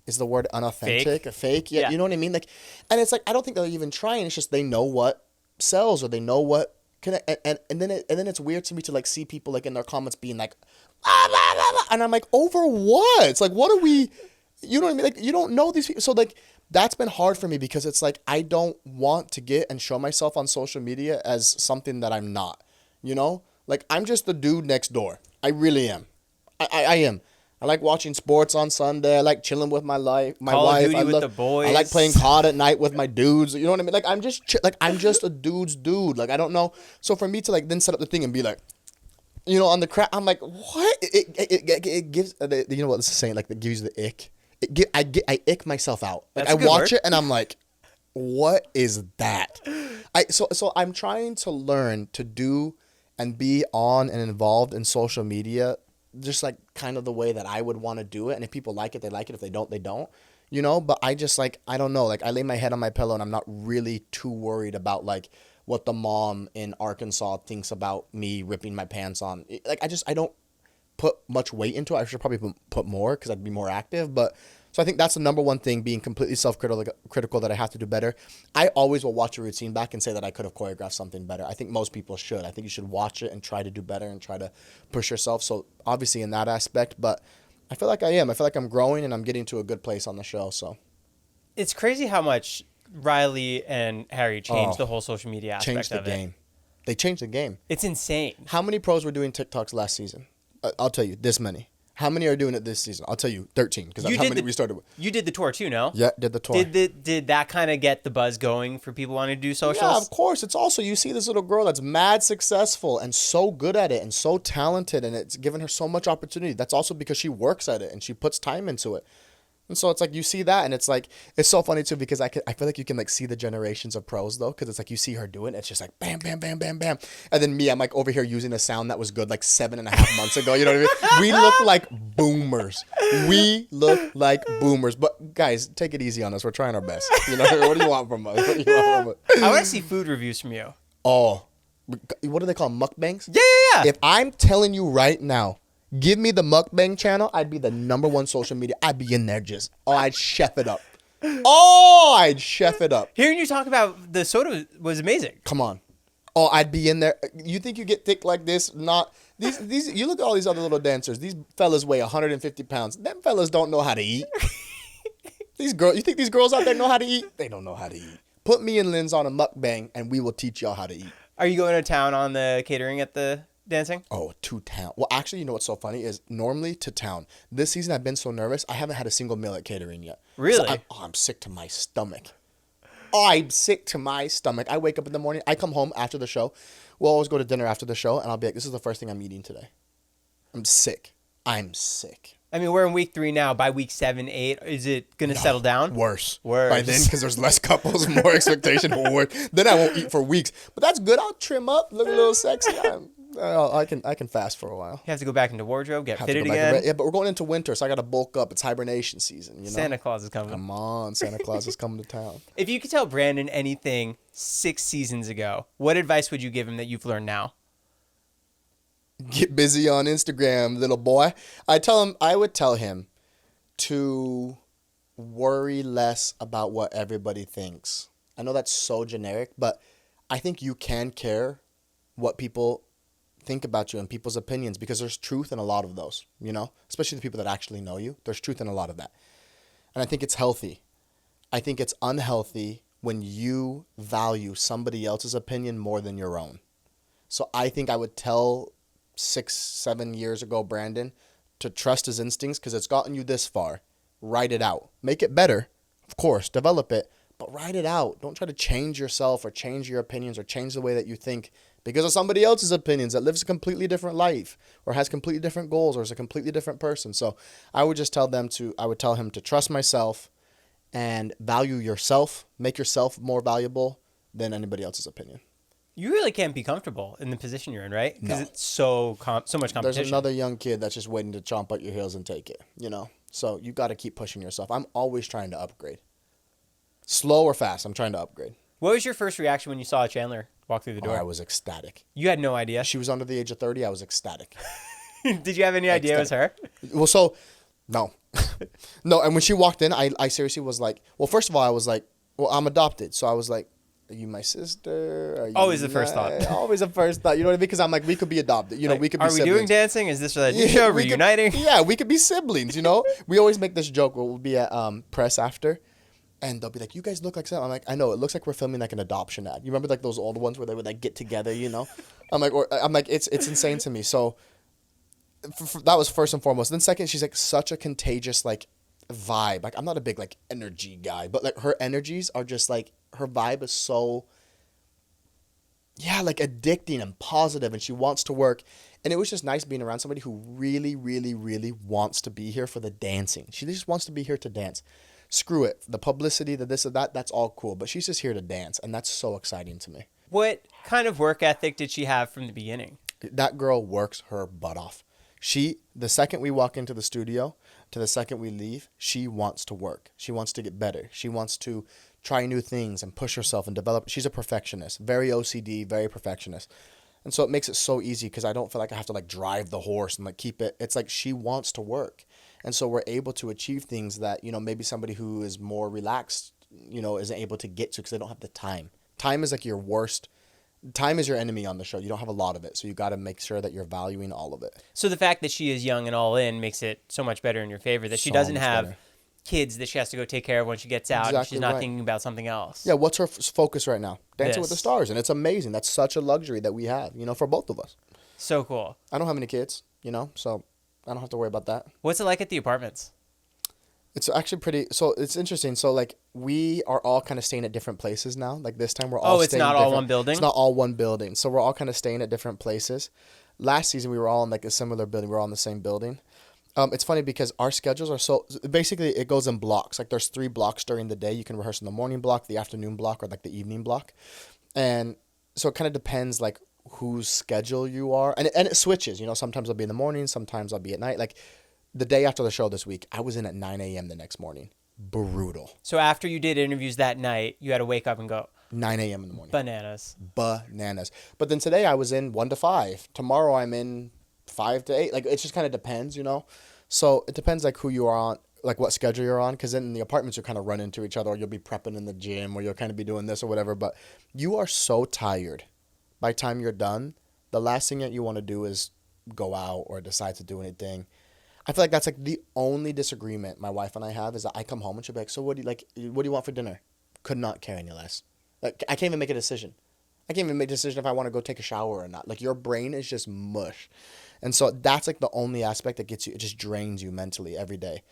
is the word unauthentic? Fake? Yeah. You know what I mean? Like, and it's like, I don't think they're even trying. It's just they know what sells, or they know what connect. And then it's weird to me to like see people like in their comments being like, ah, blah, blah, blah. And I'm like, over what? It's like, what are we, you know what I mean? Like, you don't know these people. So like, that's been hard for me because it's like, I don't want to get and show myself on social media as something that I'm not, Like, I'm just the dude next door. I really am. I am. I like watching sports on Sunday. I like chilling with my wife. Call of Duty with the boys. I like playing COD at night with my dudes. You know what I mean? Like, I'm just a dude's dude. Like, I don't know. So for me to like then set up the thing and be like, on the crap, I'm like, what? It gives, you know what this is saying? Like, it gives you the ick. I ick myself out. Like, I watch it and I'm like, what is that? So I'm trying to learn to do and be on and involved in social media, just like kind of the way that I would want to do it. And if people like it, they like it. If they don't, they don't, but I just like, I don't know. Like, I lay my head on my pillow and I'm not really too worried about like what the mom in Arkansas thinks about me ripping my pants on. Like, I don't put much weight into it. I should probably put more because I'd be more active. But so I think that's the number one thing, being completely self-critical that I have to do better. I always will watch a routine back and say that I could have choreographed something better. I think most people should. I think you should watch it and try to do better and try to push yourself. So obviously in that aspect, but I feel like I am. I feel like I'm growing and I'm getting to a good place on the show. So it's crazy how much Brylee and Harry changed the whole social media aspect of it. Game. They changed the game. It's insane. How many pros were doing TikToks last season? I'll tell you, this many. How many are doing it this season? I'll tell you, 13, because that's how many we started with. You did the tour too, no? Yeah, did the tour. Did that kind of get the buzz going for people wanting to do socials? Yeah, of course. It's also, you see this little girl that's mad successful and so good at it and so talented, and it's given her so much opportunity. That's also because she works at it and she puts time into it. And so it's like you see that, and it's like, it's so funny too, because I feel like you can like see the generations of pros though, because it's like you see her doing it, it's just like bam, bam, bam, bam, bam. And then me, I'm like over here using a sound that was good like 7.5 months ago. You know what I mean? We look like boomers. But guys, take it easy on us. We're trying our best. What do you want from us? I want to see food reviews from you. Oh, what do they call them? Mukbangs? Yeah. If I'm telling you right now, give me the mukbang channel, I'd be the number one social media. I'd be in there I'd chef it up. I'd chef it up. Hearing you talk about the soda was amazing. Come on. I'd be in there. You think you get thick like this? Not these. You look at all these other little dancers. These fellas weigh 150 pounds. Them fellas don't know how to eat. You think these girls out there know how to eat? They don't know how to eat. Put me and Linz on a mukbang and we will teach y'all how to eat. Are you going to town on the catering at the dancing? Oh, to town. Well, actually, you know what's so funny is normally to town. This season I've been so nervous. I haven't had a single meal at catering yet. Really? So I'm sick to my stomach. I'm sick to my stomach. I wake up in the morning. I come home after the show. We'll always go to dinner after the show, and I'll be like, this is the first thing I'm eating today. I'm sick. I'm sick. I mean, we're in week 3 now. By week 7, 8, is it going to settle down? Worse. Worse. By then, because there's less couples, more expectation, worse. Then I won't eat for weeks. But that's good. I'll trim up, look a little sexy. I can fast for a while. You have to go back into wardrobe, get Have to fitted go back again. yeah, but we're going into winter, so I got to bulk up. It's hibernation season. You know? Santa Claus is coming. Come on, Santa Claus is coming to town. If you could tell Brandon anything 6 seasons ago, what advice would you give him that you've learned now? Get busy on Instagram, little boy. I would tell him to worry less about what everybody thinks. I know that's so generic, but I think you can care what people think about you and people's opinions, because there's truth in a lot of those, you know, especially the people that actually know you. There's truth in a lot of that. And I think it's healthy. I think it's unhealthy when you value somebody else's opinion more than your own. So I think I would tell 6-7 years ago Brandon to trust his instincts, because it's gotten you this far. Write it out. Make it better, of course, develop it, but write it out. Don't try to change yourself or change your opinions or change the way that you think because of somebody else's opinions that lives a completely different life or has completely different goals or is a completely different person. So I would just tell him to trust myself and value yourself, make yourself more valuable than anybody else's opinion. You really can't be comfortable in the position you're in, right? Because No. it's so much competition. There's another young kid that's just waiting to chomp at your heels and take it, you know? So you got to keep pushing yourself. I'm always trying to upgrade. Slow or fast, I'm trying to upgrade. What was your first reaction when you saw Chandler walk through the door? I was ecstatic. You had no idea? She was under the age of 30. I was ecstatic. Did you have any idea it was her? Well, so, no. No, and when she walked in, I seriously was like, well, first of all, I was like, well, I'm adopted. So I was like, are you my sister? Are you Always the first thought. Always the first thought. You know what I mean? Because I'm like, we could be adopted. You know, Like, we could be Are we siblings. doing dancing? Is this a new show? we could- Reuniting? Yeah, we could be siblings, you know? We always make this joke where we'll be at press after, and they'll be like, you guys look like something. I'm like, I know, it looks like we're filming like an adoption ad. You remember like those old ones where they would like get together, you know? I'm like, it's insane to me. So that was first and foremost. Then second, she's like such a contagious like vibe. Like I'm not a big like energy guy, but like her energies are just like, her vibe is so, yeah, like addicting and positive, and she wants to work. And it was just nice being around somebody who really, really, really wants to be here for the dancing. She just wants to be here to dance. Screw it. The publicity, the this or that, that's all cool. But she's just here to dance, and that's so exciting to me. What kind of work ethic did she have from the beginning? That girl works her butt off. The second we walk into the studio to the second we leave, she wants to work. She wants to get better. She wants to try new things and push herself and develop. She's a perfectionist, very OCD, very perfectionist. And so it makes it so easy because I don't feel like I have to like drive the horse and like keep it. It's like she wants to work. And so we're able to achieve things that, you know, maybe somebody who is more relaxed, you know, isn't able to get to because they don't have the time. Time is like your worst. Time is your enemy on the show. You don't have a lot of it. So you got to make sure that you're valuing all of it. So the fact that she is young and all in makes it so much better in your favor, that she So doesn't much have better. kids that she has to go take care of when she gets out. And Exactly she's not right. thinking about something else. Yeah, what's her focus right now? Dancing with the This. Stars. And it's amazing. That's such a luxury that we have, you know, for both of us. So cool. I don't have any kids, you know, so I don't have to worry about that. What's it like at the apartments? It's actually pretty, so it's interesting. So like we are all kind of staying at different places now. Like this time we're all it's staying not all different- one building? It's not all one building. So we're all kind of staying at different places. Last season we were all in like a similar building. We were all in the same building. It's funny because our schedules are so, basically it goes in blocks. Like there's 3 blocks during the day. You can rehearse in the morning block, the afternoon block, or like the evening block. And so it kind of depends like whose schedule you are. And it switches, you know, sometimes I'll be in the morning, sometimes I'll be at night. Like the day after the show this week, I was in at 9 a.m. the next morning. Brutal. So after you did interviews that night, you had to wake up and go, 9 a.m. in the morning. bananas. Bananas. But then today I was in 1 to 5. Tomorrow I'm in 5 to 8. Like it just kind of depends, you know. So it depends like who you are on, like what schedule you're on. Because in the apartments you kind of run into each other, or you'll be prepping in the gym, or you'll kind of be doing this or whatever. But you are so tired by the time you're done. The last thing that you want to do is go out or decide to do anything. I feel like that's like the only disagreement my wife and I have is that I come home and she'll be like, so what do you want for dinner? Could not care any less. Like I can't even make a decision. I can't even make a decision if I want to go take a shower or not. Like, your brain is just mush. And so that's like the only aspect that gets you, it just drains you mentally every day.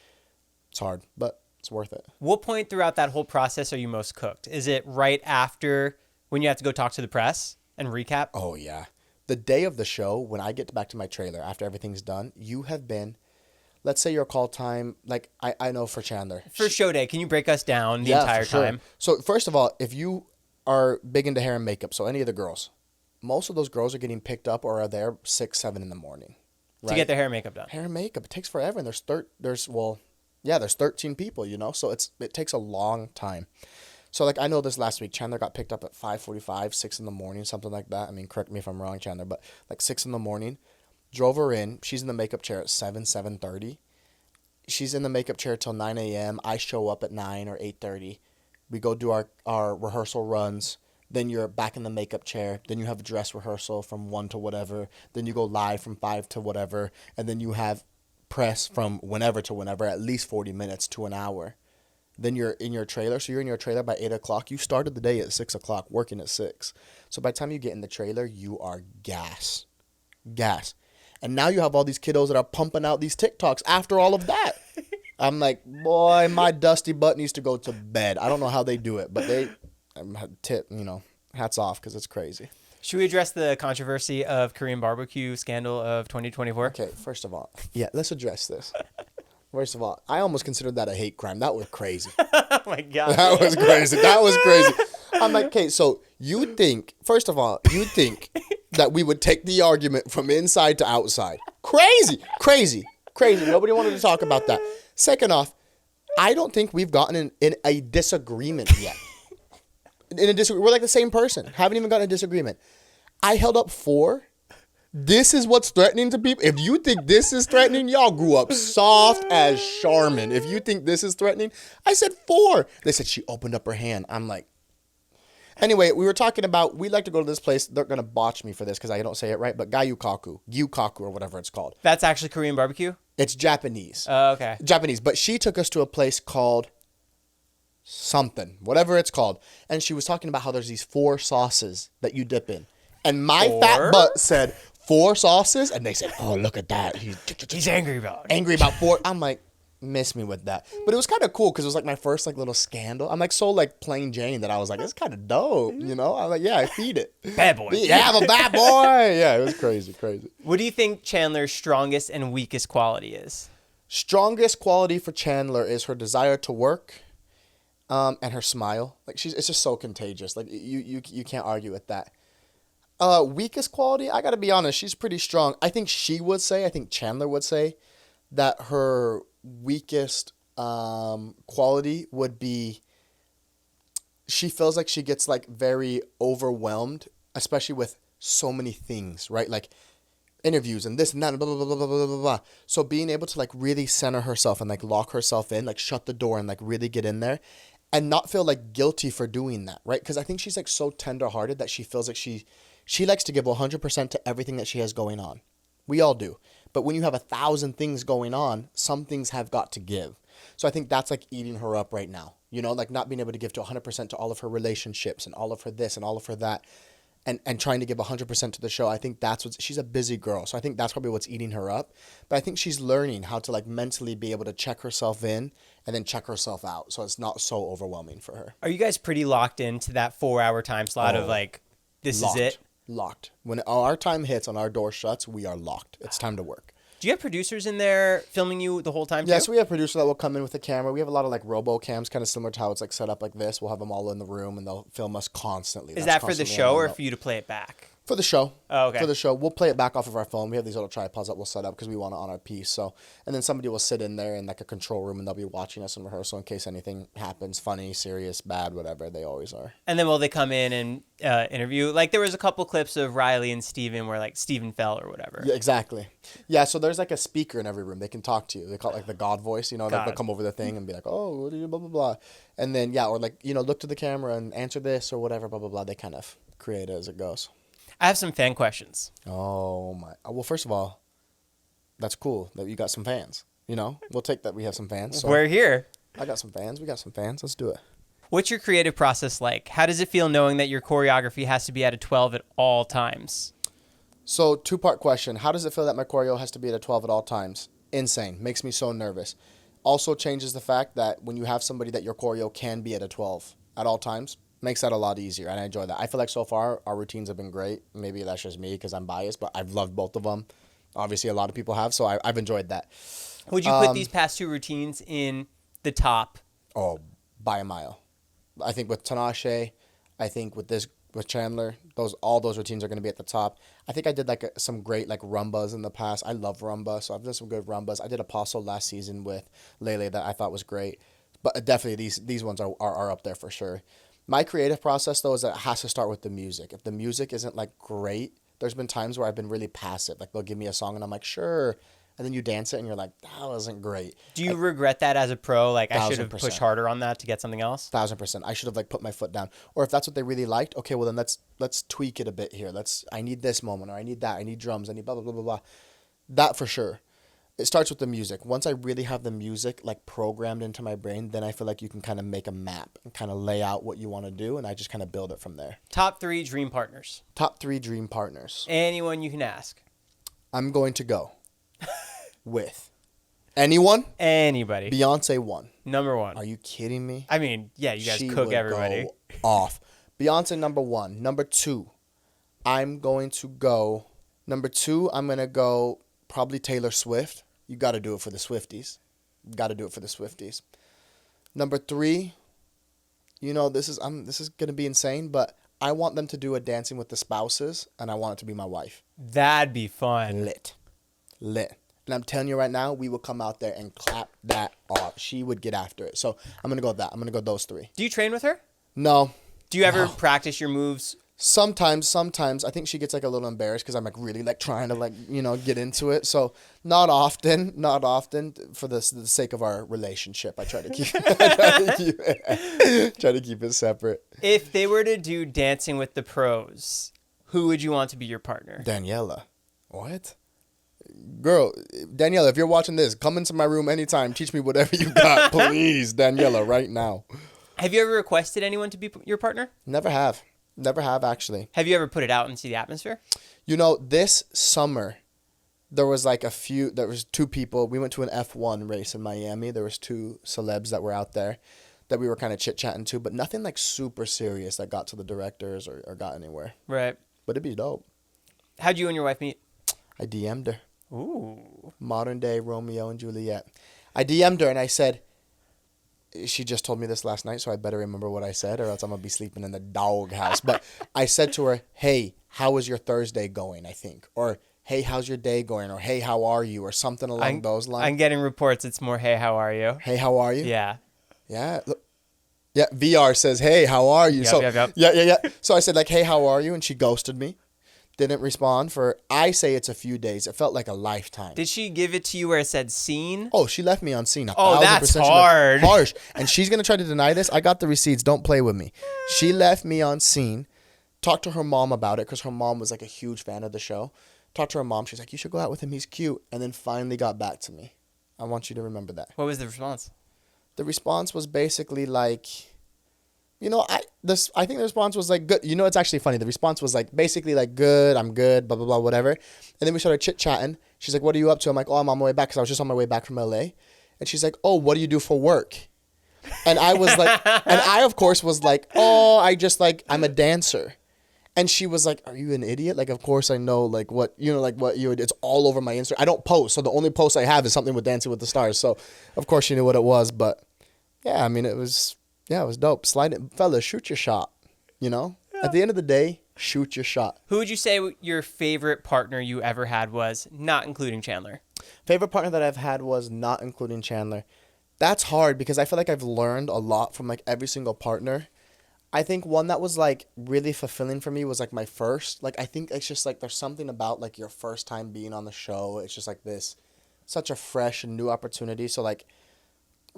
It's hard, but it's worth it. What point throughout that whole process are you most cooked? Is it right after when you have to go talk to the press and recap? Oh, yeah. The day of the show, when I get back to my trailer after everything's done, you have been, let's say your call time, like I know for Chandler. For show day, can you break us down the entire time? So first of all, if you are big into hair and makeup, so any of the girls, most of those girls are getting picked up or are there 6, 7 in the morning. Right? To get their hair and makeup done. Hair and makeup, it takes forever. And there's 13 people, so it takes a long time. So, like, I know this last week, Chandler got picked up at 5:45, 6 in the morning, something like that. I mean, correct me if I'm wrong, Chandler, but like 6 in the morning. Drove her in. She's in the makeup chair at 7:30. She's in the makeup chair till 9 a.m. I show up at 9 or 8:30. We go do our rehearsal runs. Then you're back in the makeup chair. Then you have a dress rehearsal from 1 to whatever. Then you go live from 5 to whatever. And then you have press from whenever to whenever, at least 40 minutes to an hour. Then you're in your trailer. So you're in your trailer by 8 o'clock. You started the day at 6 o'clock, working at 6. So by the time you get in the trailer, you are gas. And now you have all these kiddos that are pumping out these TikToks after all of that. I'm like, boy, my dusty butt needs to go to bed. I don't know how they do it, but hats off, because it's crazy. Should we address the controversy of Korean barbecue scandal of 2024? Okay, first of all, let's address this. First of all, I almost considered that a hate crime. That was crazy. Oh my God. That was crazy. I'm like, okay, so you think that we would take the argument from inside to outside? Crazy. Nobody wanted to talk about that. Second off, I don't think we've gotten in a disagreement yet. We're like the same person. Haven't even gotten a disagreement. I held up 4. This is what's threatening to people. If you think this is threatening, y'all grew up soft as Charmin. If you think this is threatening, I said 4. They said she opened up her hand. I'm like, anyway, we were talking about, we like to go to this place. They're going to botch me for this because I don't say it right, but Gyukaku or whatever it's called. That's actually Korean barbecue? It's Japanese. Oh, okay. Japanese. But she took us to a place called something, whatever it's called. And she was talking about how there's these 4 sauces that you dip in. And my fat butt said, 4 sauces? And they said, oh, look at that. He's angry about it. Angry about 4. I'm like, miss me with that. But it was kind of cool because it was like my first like little scandal. I'm like so like plain Jane that I was like, it's kind of dope, I'm like, yeah, I feed it. Bad boy. Yeah, I'm a bad boy. Yeah, it was crazy. What do you think Chandler's strongest and weakest quality is? Strongest quality for Chandler is her desire to work, and her smile. Like it's just so contagious. Like you can't argue with that. Weakest quality, I gotta be honest, she's pretty strong. I think Chandler would say that her weakest quality would be she feels like she gets like very overwhelmed, especially with so many things, right? Like interviews and this and that and blah, blah, blah, blah, blah, blah, blah. So being able to like really center herself and like lock herself in, like shut the door and like really get in there and not feel like guilty for doing that, right? Because I think she's like so tenderhearted that she feels like she likes to give 100% to everything that she has going on. We all do. But when you have 1,000 things going on, some things have got to give. So I think that's like eating her up right now. Like not being able to give to 100% to all of her relationships and all of her this and all of her that and trying to give 100% to the show. I think she's a busy girl. So I think that's probably what's eating her up. But I think she's learning how to like mentally be able to check herself in and then check herself out. So it's not so overwhelming for her. Are you guys pretty locked into that 4-hour time slot of like, this locked. is it? Locked. When our time hits and our door shuts, we are locked. It's time to work. Do you have producers in there filming you the whole time too? Yes, we have producers that will come in with a camera. We have a lot of like robo cams, kind of similar to how it's like set up like this. We'll have them all in the room and they'll film us constantly. Is that for the show or for you to play it back? For the show. Oh, okay. For the show. We'll play it back off of our phone. We have these little tripods that we'll set up because we want it on our piece. So, and then somebody will sit in there in like a control room and they'll be watching us in rehearsal in case anything happens, funny, serious, bad, whatever. They always are. And then will they come in and interview? Like there was a couple clips of Brylee and Steven where like Steven fell or whatever. Yeah, exactly. Yeah, so there's like a speaker in every room. They can talk to you. They call it like the God voice, They'll come over the thing and be like, oh, what do you, blah, blah, blah. And then, yeah, or like, look to the camera and answer this or whatever, blah, blah, blah. They kind of create it as it goes. I have some fan questions. Oh, my. Well, first of all, that's cool that you got some fans. We'll take that we have some fans. So We're here. I got some fans. We got some fans. Let's do it. What's your creative process like? How does it feel knowing that your choreography has to be at a 12 at all times? So 2-part question. How does it feel that my choreo has to be at a 12 at all times? Insane. Makes me so nervous. Also changes the fact that when you have somebody that your choreo can be at a 12 at all times, makes that a lot easier, and I enjoy that. I feel like so far our routines have been great. Maybe that's just me because I'm biased, but I've loved both of them. Obviously, a lot of people have, so I've enjoyed that. Would you put these past 2 routines in the top? Oh, by a mile. I think with Tinashe, I think with Chandler, all those routines are going to be at the top. I think I did like some great like rumbas in the past. I love rumba, so I've done some good rumbas. I did Apostle last season with Lele that I thought was great. But definitely these ones are up there for sure. My creative process, though, is that it has to start with the music. If the music isn't like great, there's been times where I've been really passive. Like they'll give me a song and I'm like, sure. And then you dance it and you're like, that wasn't great. Do you regret that as a pro? Like, I should have 1000%. pushed harder on that to get something else? 1000%. I should have like put my foot down. Or if that's what they really liked, okay, well then let's tweak it a bit here. I need this moment, or I need that. I need drums. I need blah, blah, blah, blah, blah. That for sure. It starts with the music. Once I really have the music like programmed into my brain, then I feel like you can kind of make a map and kind of lay out what you want to do, and I just kind of build it from there. Top 3 dream partners. Top 3 dream partners. Anyone you can ask. I'm going to go with anyone. Anybody. Beyonce 1. Number 1. Are you kidding me? I mean, yeah, you guys She cook would everybody. go off. Beyonce number 1. Number 2, I'm going to go probably Taylor Swift. You got to do it for the Swifties. Number 3, this is going to be insane, but I want them to do a Dancing with the Spouses, and I want it to be my wife. That'd be fun. Lit. And I'm telling you right now, we will come out there and clap that off. She would get after it. So I'm going to go with that. I'm going to go those 3. Do you train with her? No. Do you ever practice your moves? Sometimes. I think she gets like a little embarrassed because I'm like really like trying to like, get into it. So not often for the sake of our relationship. I try to keep it separate. If they were to do Dancing with the Pros, who would you want to be your partner? Daniela. What? Girl, Daniela, if you're watching this, come into my room anytime. Teach me whatever you got, please, Daniela, right now. Have you ever requested anyone to be your partner? Never have, actually. Have you ever put it out and see the atmosphere? This summer, there was 2 people. We went to an F1 race in Miami. There was 2 celebs that were out there that we were kind of chit-chatting to, but nothing like super serious that got to the directors or got anywhere. Right. But it'd be dope. How'd you and your wife meet? I DM'd her. Ooh. Modern day Romeo and Juliet. I DM'd her and I said, she just told me this last night, so I better remember what I said or else I'm going to be sleeping in the doghouse. But I said to her, hey, how is your Thursday going, I think? Or, hey, how's your day going? Or, hey, how are you? Or something along those lines. I'm getting reports it's more, hey, how are you? Hey, how are you? Yeah. Yeah. Look. Yeah, VR says, hey, how are you? Yep. Yeah. So I said, like, hey, how are you? And she ghosted me. Didn't respond for, I say it's a few days. It felt like a lifetime. Did she give it to you where it said seen? Oh, she left me on scene. Oh, that's hard. Harsh. And she's going to try to deny this. I got the receipts. Don't play with me. She left me on scene. Talked to her mom about it because her mom was like a huge fan of the show. Talked to her mom. She's like, you should go out with him. He's cute. And then finally got back to me. I want you to remember that. What was the response? The response was basically like, I think the response was like, good. It's actually funny. The response was like, basically like, good, I'm good, blah, blah, blah, whatever. And then we started chit-chatting. She's like, what are you up to? I'm like, oh, I'm on my way back because I was just on my way back from LA. And she's like, oh, what do you do for work? And I was like, and I, of course, was like, oh, I'm a dancer. And she was like, are you an idiot? Like, of course I know, like, what you would, it's all over my Instagram. I don't post. So the only post I have is something with Dancing with the Stars. So, of course, she knew what it was. But, yeah, I mean, it was dope. Slide it. Fellas, shoot your shot, Yeah. At the end of the day, shoot your shot. Who would you say your favorite partner you ever had was, not including Chandler? Favorite partner that I've had was not including Chandler. That's hard because I feel like I've learned a lot from, like, every single partner. I think one that was, like, really fulfilling for me was, like, my first. Like, I think it's just, like, there's something about, like, your first time being on the show. It's just, like, such a fresh and new opportunity. So, like,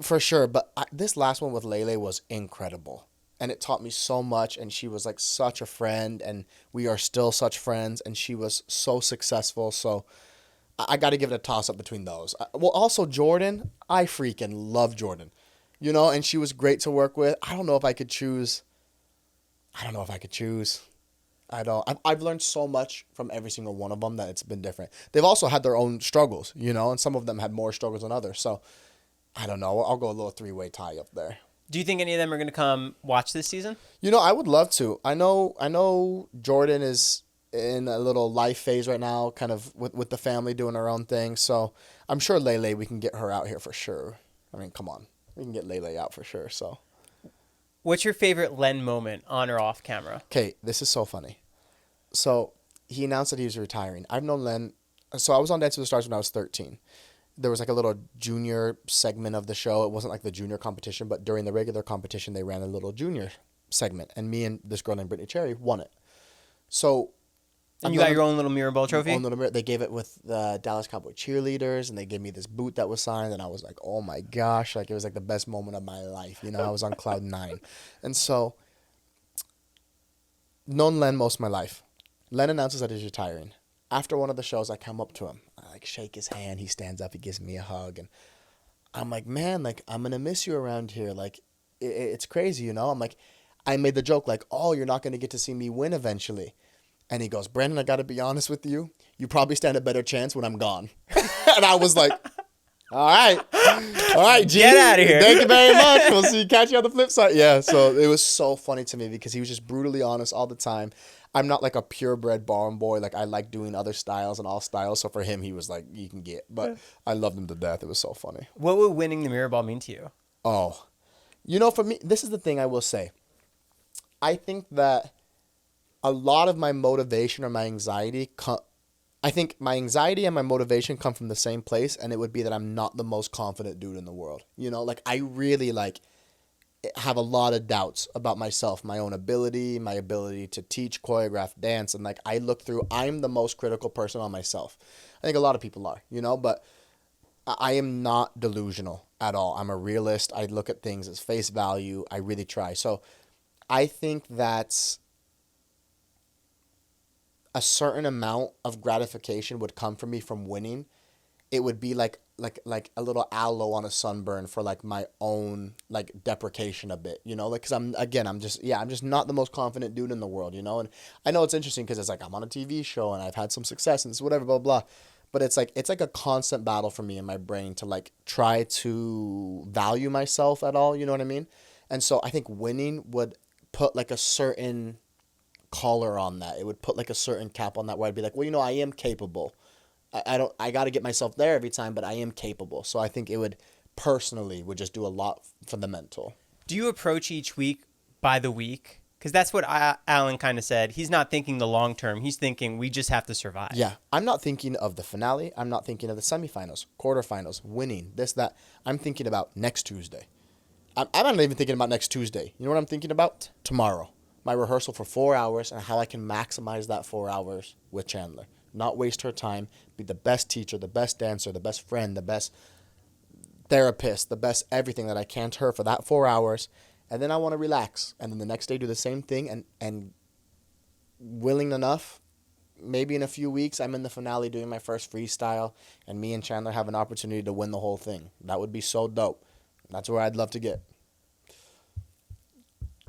for sure. But this last one with Lele was incredible. And it taught me so much. And she was, like, such a friend. And we are still such friends. And she was so successful. So, I got to give it a toss-up between those. Well, also, Jordan. I freaking love Jordan. you know, and she was great to work with. I don't know if I could choose. I don't. I've learned so much from every single one of them that it's been different. They've also had their own struggles, you know, and some of them had more struggles than others. So I don't know. I'll go a little 3-way tie up there. Do you think any of them are going to come watch this season? You know, I would love to. I know Jordan is in a little life phase right now, kind of with the family doing her own thing. So I'm sure Lele, we can get her out here for sure. I mean, come on. We can get Lele out for sure, so. What's your favorite Len moment on or off camera? Okay, this is so funny. So he announced that he was retiring. I've known Len. So I was on Dance with the Stars when I was 13. There was like a little junior segment of the show. It wasn't like the junior competition, but during the regular competition, they ran a little junior segment. And me and this girl named Brittany Cherry won it. So... And you got your own little mirror ball trophy? Own little mirror. They gave it with the Dallas Cowboy cheerleaders, and they gave me this boot that was signed, and I was like, oh my gosh, like it was like the best moment of my life. You know, I was on cloud 9. And so, known Len most of my life. Len announces that he's retiring. After one of the shows, I come up to him. I like shake his hand. He stands up. He gives me a hug. And I'm like, man, like I'm going to miss you around here. Like it's crazy, you know? I'm like, I made the joke like, oh, you're not going to get to see me win eventually. And he goes, Brandon, I got to be honest with you. You probably stand a better chance when I'm gone. And I was like, all right, G. Get out of here. Thank you very much. We'll see. Catch you on the flip side. Yeah, so it was so funny to me because he was just brutally honest all the time. I'm not like a purebred barn boy. Like I like doing other styles and all styles. So for him, he was like, you can get. But I loved him to death. It was so funny. What would winning the mirror ball mean to you? Oh, you know, for me, this is the thing I will say. I think that a lot of my motivation or my anxiety, I think my anxiety and my motivation come from the same place, and it would be that I'm not the most confident dude in the world. You know, like I really like have a lot of doubts about myself, my own ability, my ability to teach, choreograph, dance, and like I look through, I'm the most critical person on myself. I think a lot of people are, you know, but I am not delusional at all. I'm a realist. I look at things as face value. I really try. So I think that's a certain amount of gratification would come from me from winning. It would be like a little aloe on a sunburn for like my own like deprecation a bit, you know, like because I'm just not the most confident dude in the world, you know. And I know it's interesting because it's like I'm on a TV show and I've had some success and it's whatever, blah blah. But it's like a constant battle for me in my brain to like try to value myself at all, you know what I mean? And so I think winning would put like a certain collar on that. It would put like a certain cap on that where I'd be like, well, you know, I am capable. I got to get myself there every time, but I am capable. So I think it would just do a lot for the mental. Do you approach each week by the week? Because that's what Alan kind of said. He's not thinking the long term. He's thinking we just have to survive. Yeah. I'm not thinking of the finale. I'm not thinking of the semifinals, quarterfinals, winning, this, that. I'm thinking about next Tuesday. I'm not even thinking about next Tuesday. You know what I'm thinking about? Tomorrow. My rehearsal for 4 hours and how I can maximize that 4 hours with Chandler. Not waste her time. Be the best teacher, the best dancer, the best friend, the best therapist, the best everything that I can to her for that 4 hours. And then I want to relax. And then the next day do the same thing. And willing enough, maybe in a few weeks, I'm in the finale doing my first freestyle. And me and Chandler have an opportunity to win the whole thing. That would be so dope. That's where I'd love to get.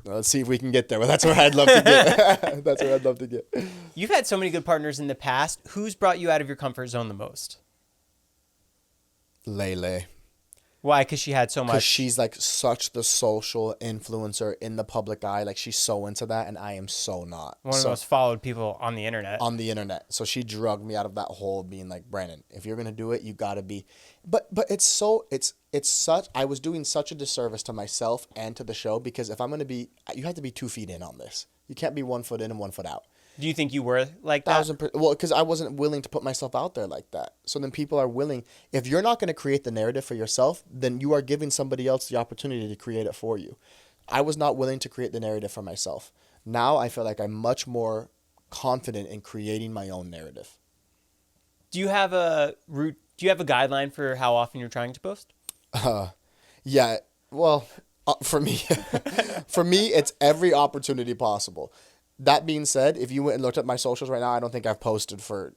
Let's see if we can get there. But that's where I'd love to get. That's where I'd love to get. You've had so many good partners in the past. Who's brought you out of your comfort zone the most? Lele. Why? Because she had so much. Because she's like such the social influencer in the public eye. Like she's so into that, and I am so not. One of the most followed people on the internet. On the internet. So she drugged me out of that hole, being like, Brandon, if you're gonna do it, you gotta be. But it's such. I was doing such a disservice to myself and to the show because if I'm gonna be, you have to be 2 feet in on this. You can't be 1 foot in and 1 foot out. Do you think you were like that? Well, because I wasn't willing to put myself out there like that. So then people are willing. If you're not going to create the narrative for yourself, then you are giving somebody else the opportunity to create it for you. I was not willing to create the narrative for myself. Now I feel like I'm much more confident in creating my own narrative. Do you have a guideline for how often you're trying to post? Yeah. Well, for me, it's every opportunity possible. That being said, if you went and looked at my socials right now, I don't think I've posted for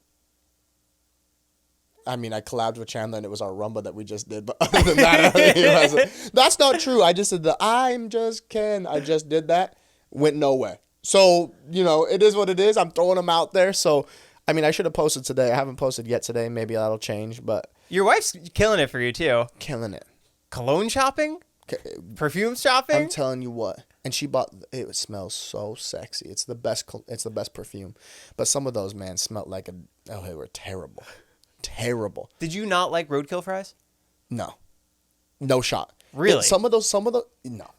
I mean, I collabed with Chandler and it was our Rumba that we just did. But other than that, that's not true. I just did the I'm just Ken. I just did that. Went nowhere. So, it is what it is. I'm throwing them out there. So, I mean, I should have posted today. I haven't posted yet today. Maybe that'll change. But your wife's killing it for you, too. Killing it. Cologne shopping? Perfume shopping? I'm telling you what. And she bought, it smells so sexy. It's the best perfume. But some of those, man, smelled like they were terrible. Terrible. Did you not like roadkill fries? No. No shot. Really? Some of no.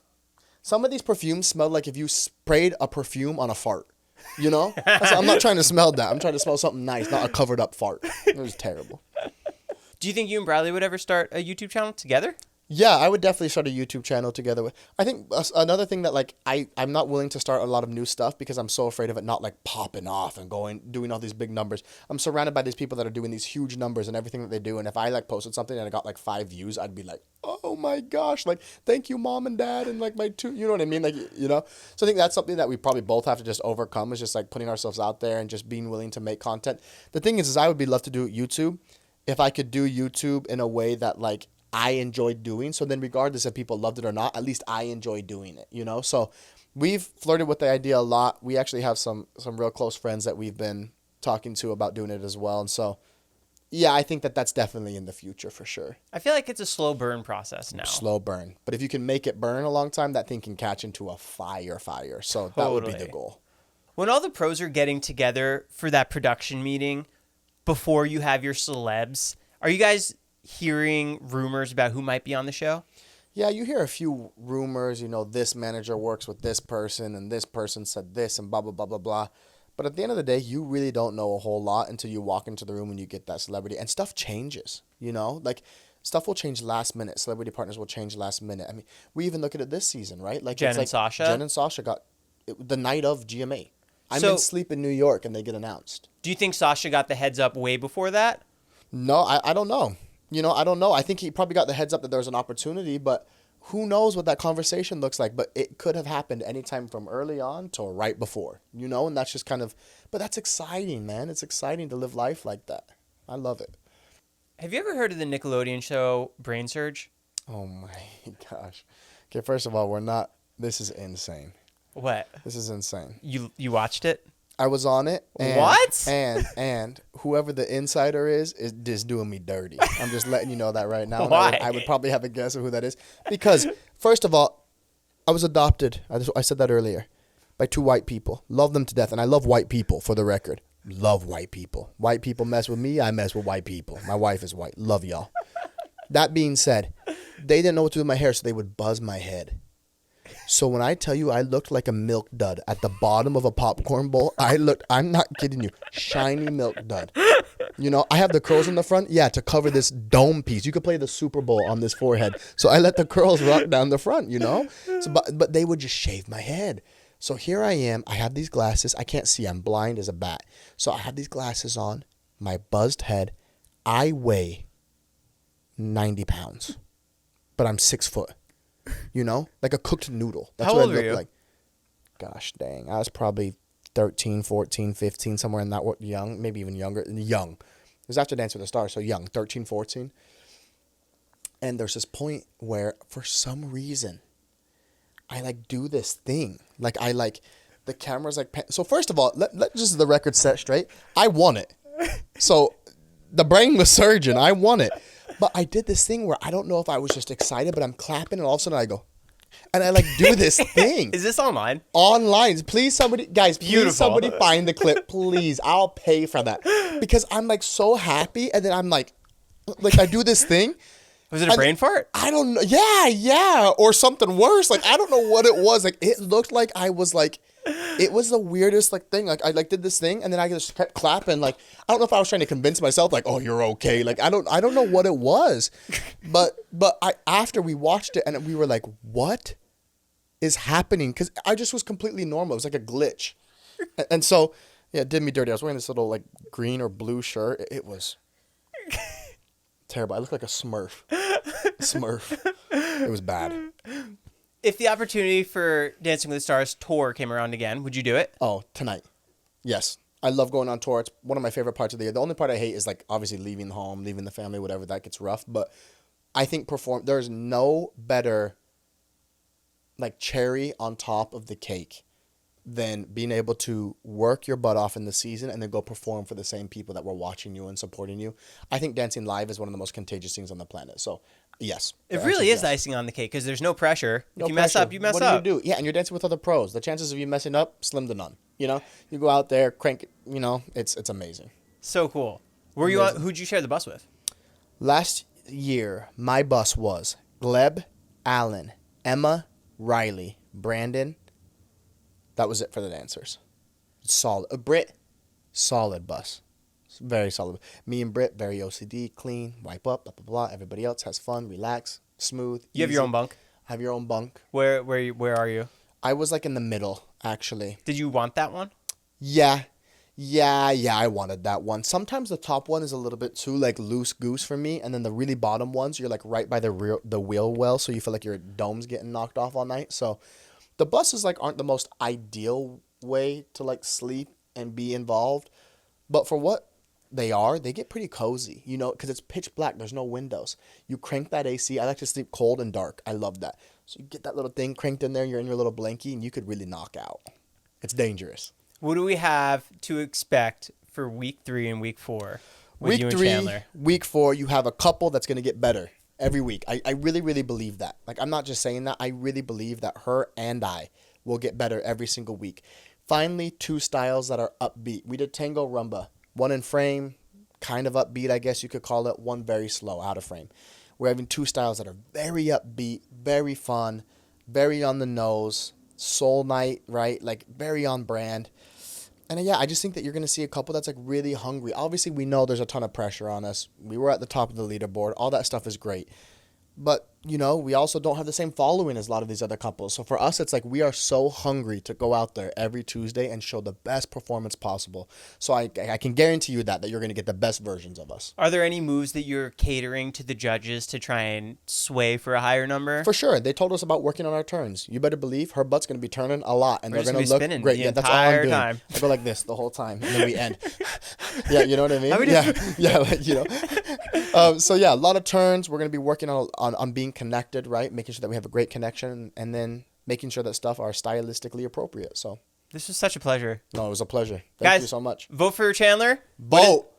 Some of these perfumes smelled like if you sprayed a perfume on a fart. I'm not trying to smell that. I'm trying to smell something nice, not a covered up fart. It was terrible. Do you think you and Brylee would ever start a YouTube channel together? Yeah, I would definitely start a YouTube channel together with. I think another thing that I'm not willing to start a lot of new stuff because I'm so afraid of it not popping off and doing all these big numbers. I'm surrounded by these people that are doing these huge numbers and everything that they do. And if I posted something and I got 5 views, I'd be like, oh my gosh, thank you, mom and dad, and my 2, you know what I mean, So I think that's something that we probably both have to just overcome is just putting ourselves out there and just being willing to make content. The thing is I would love to do YouTube if I could do YouTube in a way that I enjoyed doing. So then regardless if people loved it or not, at least I enjoyed doing it, So we've flirted with the idea a lot. We actually have some real close friends that we've been talking to about doing it as well. And so, yeah, I think that's definitely in the future for sure. I feel like it's a slow burn process now. Slow burn. But if you can make it burn a long time, that thing can catch into a fire. So that would be the goal. When all the pros are getting together for that production meeting before you have your celebs, are you guys hearing rumors about who might be on the show? Yeah, you hear a few rumors, this manager works with this person and this person said this and blah, blah, blah, blah, blah. But at the end of the day, you really don't know a whole lot until you walk into the room and you get that celebrity. And stuff changes, stuff will change last minute. Celebrity partners will change last minute. I mean, we even look at it this season, right? Jen and Sasha? Jen and Sasha got the night of GMA. I'm in sleep in New York and they get announced. Do you think Sasha got the heads up way before that? No, I don't know. I don't know. I think he probably got the heads up that there was an opportunity, but who knows what that conversation looks like. But it could have happened anytime from early on to right before, and that's just but that's exciting, man. It's exciting to live life like that. I love it. Have you ever heard of the Nickelodeon show Brain Surge? Oh my gosh. Okay, first of all, this is insane. What? This is insane. You watched it? I was on it. And, what? And whoever the insider is just doing me dirty. I'm just letting you know that right now. Why? I would probably have a guess of who that is. Because, first of all, I was adopted. I said that earlier. By 2 white people. Love them to death. And I love white people, for the record. Love white people. White people mess with me. I mess with white people. My wife is white. Love y'all. That being said, they didn't know what to do with my hair, so they would buzz my head. So when I tell you I looked like a milk dud at the bottom of a popcorn bowl, I'm not kidding you, shiny milk dud. I have the curls in the front, to cover this dome piece. You could play the Super Bowl on this forehead. So I let the curls rock down the front, So, but they would just shave my head. So here I am. I have these glasses. I can't see. I'm blind as a bat. So I have these glasses on, my buzzed head. I weigh 90 pounds, but I'm 6 foot. Like a cooked noodle. That's How what old I look are you? like. Gosh dang. I was probably 13, 14, 15, somewhere in that young, maybe even younger. Young. It was after Dance with the Stars, so young, 13, 14. And there's this point where, for some reason, I do this thing. The camera's so first of all, let just the record set straight. I won it. So the brain was surgeon. I won it. But I did this thing where I don't know if I was just excited, but I'm clapping and all of a sudden I go, and I do this thing. Is this online? Online. Please somebody, guys, Beautiful. Please somebody find the clip, please. I'll pay for that. Because I'm so happy and then I'm I do this thing. Was it a brain fart? I don't know. Yeah. Or something worse. I don't know what it was. It looked like I was it was the weirdest thing. I did this thing and then I just kept clapping. I don't know if I was trying to convince myself oh, you're okay. I don't know what it was. But after we watched it and we were like, what is happening? Because I just was completely normal. It was like a glitch. And so, yeah, it did me dirty. I was wearing this little green or blue shirt. It was terrible. I looked like a Smurf. It was bad. If the opportunity for Dancing with the Stars tour came around again, would you do it? Oh, tonight. Yes. I love going on tour. It's one of my favorite parts of the year. The only part I hate is like obviously leaving home, leaving the family, whatever. That gets rough. But I think there's no better like cherry on top of the cake than being able to work your butt off in the season and then go perform for the same people that were watching you and supporting you. I think dancing live is one of the most contagious things on the planet. So, yes. It really is the icing on the cake because there's no pressure. If you mess up, you mess up. What do you do? Yeah, and you're dancing with other pros. The chances of you messing up, slim to none. You know, you go out there, crank it, you know, it's amazing. So cool. Who'd you share the bus with? Last year, my bus was Gleb, Allen, Emma, Riley, Brandon. That was it for the dancers. Solid. BRIT, solid bus. Very solid. Me and BRIT, very OCD, clean, wipe up, blah, blah, blah. Everybody else has fun, relax, smooth. You have your own bunk? Have your own bunk. Where are you? I was like in the middle, actually. Did you want that one? Yeah, I wanted that one. Sometimes the top one is a little bit too like loose goose for me, and then the really bottom ones, you're like right by the wheel well, so you feel like your dome's getting knocked off all night. So the buses like aren't the most ideal way to like sleep and be involved, but for what they are, they get pretty cozy, you know, because it's pitch black. There's no windows. You crank that AC. I like to sleep cold and dark. I love that. So you get that little thing cranked in there. You're in your little blankie, and you could really knock out. It's dangerous. What do we have to expect for week 3 and week 4 with you and Chandler? Week 4, you have a couple that's going to get better every week. I really, really believe that. Like, I'm not just saying that. I really believe that her and I will get better every single week. Finally, 2 styles that are upbeat. We did Tango Rumba. One in frame, kind of upbeat, I guess you could call it. One very slow, out of frame. We're having 2 styles that are very upbeat, very fun, very on the nose, soul night, right? Like, very on brand. And yeah, I just think that you're going to see a couple that's like really hungry. Obviously, we know there's a ton of pressure on us. We were at the top of the leaderboard. All that stuff is great. But, you know, we also don't have the same following as a lot of these other couples. So for us, it's like we are so hungry to go out there every Tuesday and show the best performance possible. So I can guarantee you that you're going to get the best versions of us. Are there any moves that you're catering to the judges to try and sway for a higher number? For sure. They told us about working on our turns. You better believe her butt's going to be turning a lot. And they're going to look great. Yeah, that's all I'm doing. Time. I go like this the whole time. And then we end. Yeah, you know what I mean? Yeah, like, you know. So yeah, a lot of turns. We're going to be working on being connected, right? Making sure that we have a great connection, and then making sure that stuff are stylistically appropriate. So this was such a pleasure. No, it was a pleasure. Thank you so much. Vote for Chandler. Vote.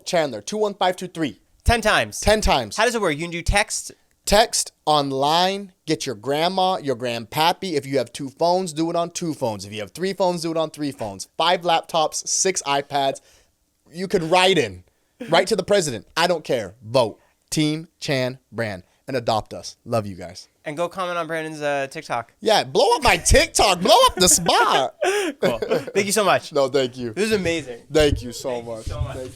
Chandler. 21523. 10 times. 10 times. How does it work? You can do text online. Get your grandma, your grandpappy. If you have 2 phones, do it on 2 phones. If you have 3 phones, do it on 3 phones. 5 laptops, 6 iPads. You could write to the president. I don't care. Vote. Team Chan Brand, and adopt us. Love you guys. And go comment on Brandon's TikTok. Yeah, blow up my TikTok. Blow up the spot. Cool. Thank you so much. No, thank you. This is amazing. Thank you so much.